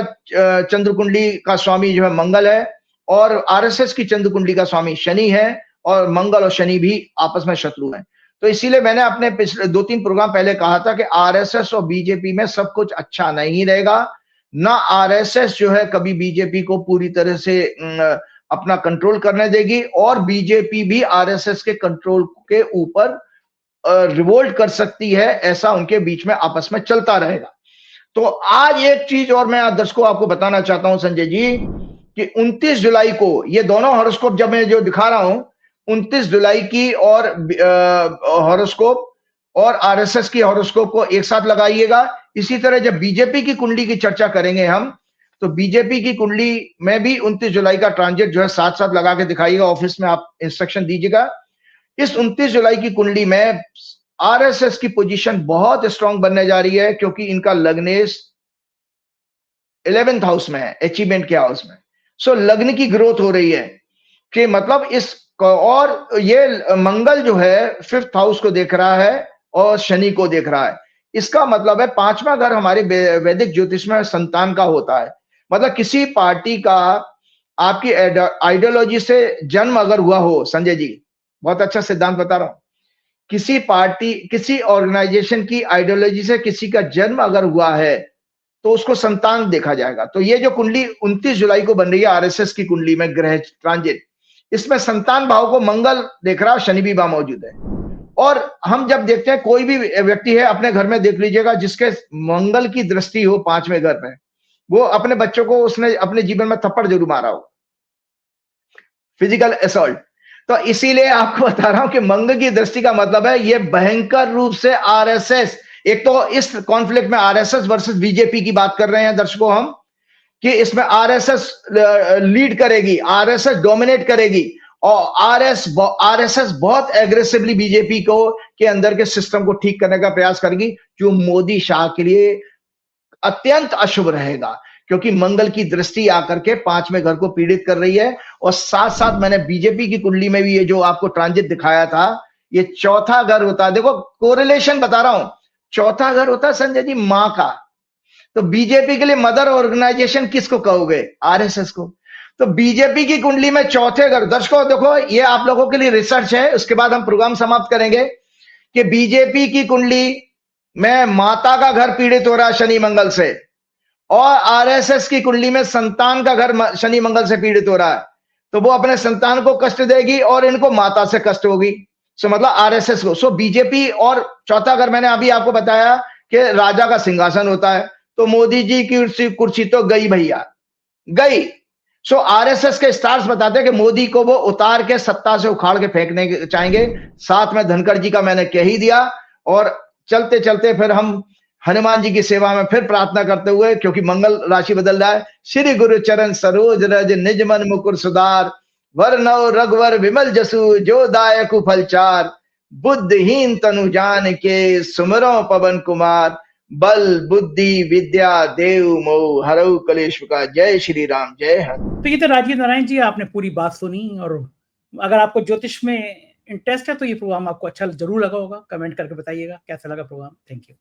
चंद्र कुंडली का स्वामी जो है मंगल है और आरएसएस की चंद्र कुंडली का स्वामी शनि है, और मंगल और शनि भी आपस में शत्रु हैं। तो इसीलिए मैंने अपने पिछले 2-3 प्रोग्राम पहले कहा था कि आरएसएस और बीजेपी में सब कुछ अच्छा नहीं रहेगा। ना आरएसएस जो है कभी बीजेपी को पूरी तरह से अपना कंट्रोल करने देगी, और बीजेपी भी आरएसएस के कंट्रोल के ऊपर रिवोल्ट कर सकती है। ऐसा उनके बीच में आपस में चलता रहेगा। तो आज एक चीज और मैं दर्शकों आपको बताना चाहता हूं संजय जी, कि 29 जुलाई को ये दोनों हॉरोस्कोप जब मैं जो दिखा रहा हूं, 29 जुलाई की और हॉरोस्कोप और आरएसएस की हॉरोस्कोप को एक साथ लगाइएगा। इसी तरह जब बीजेपी की कुंडली की चर्चा करेंगे हम, तो बीजेपी की कुंडली में भी 29 जुलाई का ट्रांजिट जो है साथ साथ लगा के दिखाइएगा। ऑफिस में आप इंस्ट्रक्शन दीजिएगा। इस 29 जुलाई की कुंडली में आरएसएस की पोजीशन बहुत स्ट्रांग बनने जा रही है, क्योंकि इनका लग्नेश 11th हाउस में है, अचीवमेंट के हाउस में। सो लग्न की ग्रोथ हो रही है कि मतलब इस, और ये मंगल जो है 5th हाउस को देख रहा है और शनि को देख रहा है। इसका मतलब है 5वां घर हमारे वैदिक ज्योतिष में संतान का होता है। मतलब किसी पार्टी का आपकी आइडियोलॉजी से जन्म अगर हुआ हो संजय जी, बहुत अच्छा सिद्धांत बता रहा हूं, किसी पार्टी, किसी ऑर्गेनाइजेशन की आइडियोलॉजी से किसी का जन्म अगर हुआ है तो उसको संतान देखा जाएगा। तो ये जो कुंडली 29 जुलाई को बन रही है आरएसएस की कुंडली में ग्रह ट्रांजिट, इसमें संतान भाव को मंगल देख रहा है, शनि भी वहां मौजूद है। और हम जब देखते हैं, कोई भी व्यक्ति है अपने घर में देख लीजिएगा जिसके मंगल की दृष्टि हो 5वें घर में, वो अपने बच्चों को उसने अपने जीवन में थप्पड़ जरूर मारा हो, फिजिकल असॉल्ट। तो इसीलिए आपको बता रहा हूं कि मंगल की दृष्टि का मतलब है ये भयंकर रूप से आरएसएस, एक तो इस कॉन्फ्लिक्ट में आरएसएस वर्सेस बीजेपी की बात कर रहे हैं दर्शकों हम, कि इसमें आरएसएस लीड करेगी, आरएसएस डोमिनेट करेगी और आरएसएस बहुत एग्रेसिवली बीजेपी को के अंदर के सिस्टम को ठीक करने का प्रयास करेगी, जो मोदी शाह के लिए अत्यंत अशुभ रहेगा, क्योंकि मंगल की दृष्टि आकर के 5वें घर को पीड़ित कर रही है। और साथ साथ मैंने बीजेपी की कुंडली में भी ये जो आपको ट्रांजिट दिखाया था, ये चौथा घर होता है, देखो कोरिलेशन बता रहा हूं, चौथा घर होता है संजय जी मां का। तो बीजेपी के लिए मदर ऑर्गेनाइजेशन किसको कहोगे? आरएसएस को। तो बीजेपी की कुंडली में चौथे घर, दर्शकों देखो ये आप लोगों के लिए रिसर्च है, उसके बाद हम प्रोग्राम समाप्त करेंगे, कि बीजेपी की कुंडली में माता का घर पीड़ित हो रहा है शनि मंगल से, और आरएसएस की कुंडली में संतान का घर शनि मंगल से पीड़ित हो रहा है, तो वो अपने संतान को कष्ट देगी और इनको माता से कष्ट होगी। सो मतलब आरएसएस को, सो बीजेपी, और चौथा घर मैंने अभी आपको बताया कि राजा का सिंहासन होता है, तो मोदी जी की कुर्सी तो गई भैया, गई। सो आरएसएस के स्टार्स बताते हैं कि मोदी को वो उतार के सत्ता से उखाड़ के फेंकने चाहेंगे। साथ में धनखड़ जी का मैंने कह ही दिया, और चलते चलते फिर हम हनुमान जी की सेवा में फिर प्रार्थना करते हुए, क्योंकि मंगल राशि बदल रहा है, श्री गुरु चरण सरोज रज निज मन मुकुर सुधार, वरनौ रघुवर विमल जसु जो दायक फलचार, बुद्धिहीन तनु जान के सुमरो पवन कुमार, बल बुद्धि विद्या देव मोह हरऊ कलेश का। जय श्री राम, जय हर। तो ये तो राजीव नारायण जी, आपने पूरी बात सुनी, और अगर आपको ज्योतिष में इंटरेस्ट है तो ये प्रोग्राम आपको अच्छा जरूर लगा होगा। कमेंट करके बताइएगा कैसा लगा प्रोग्राम। Thank you.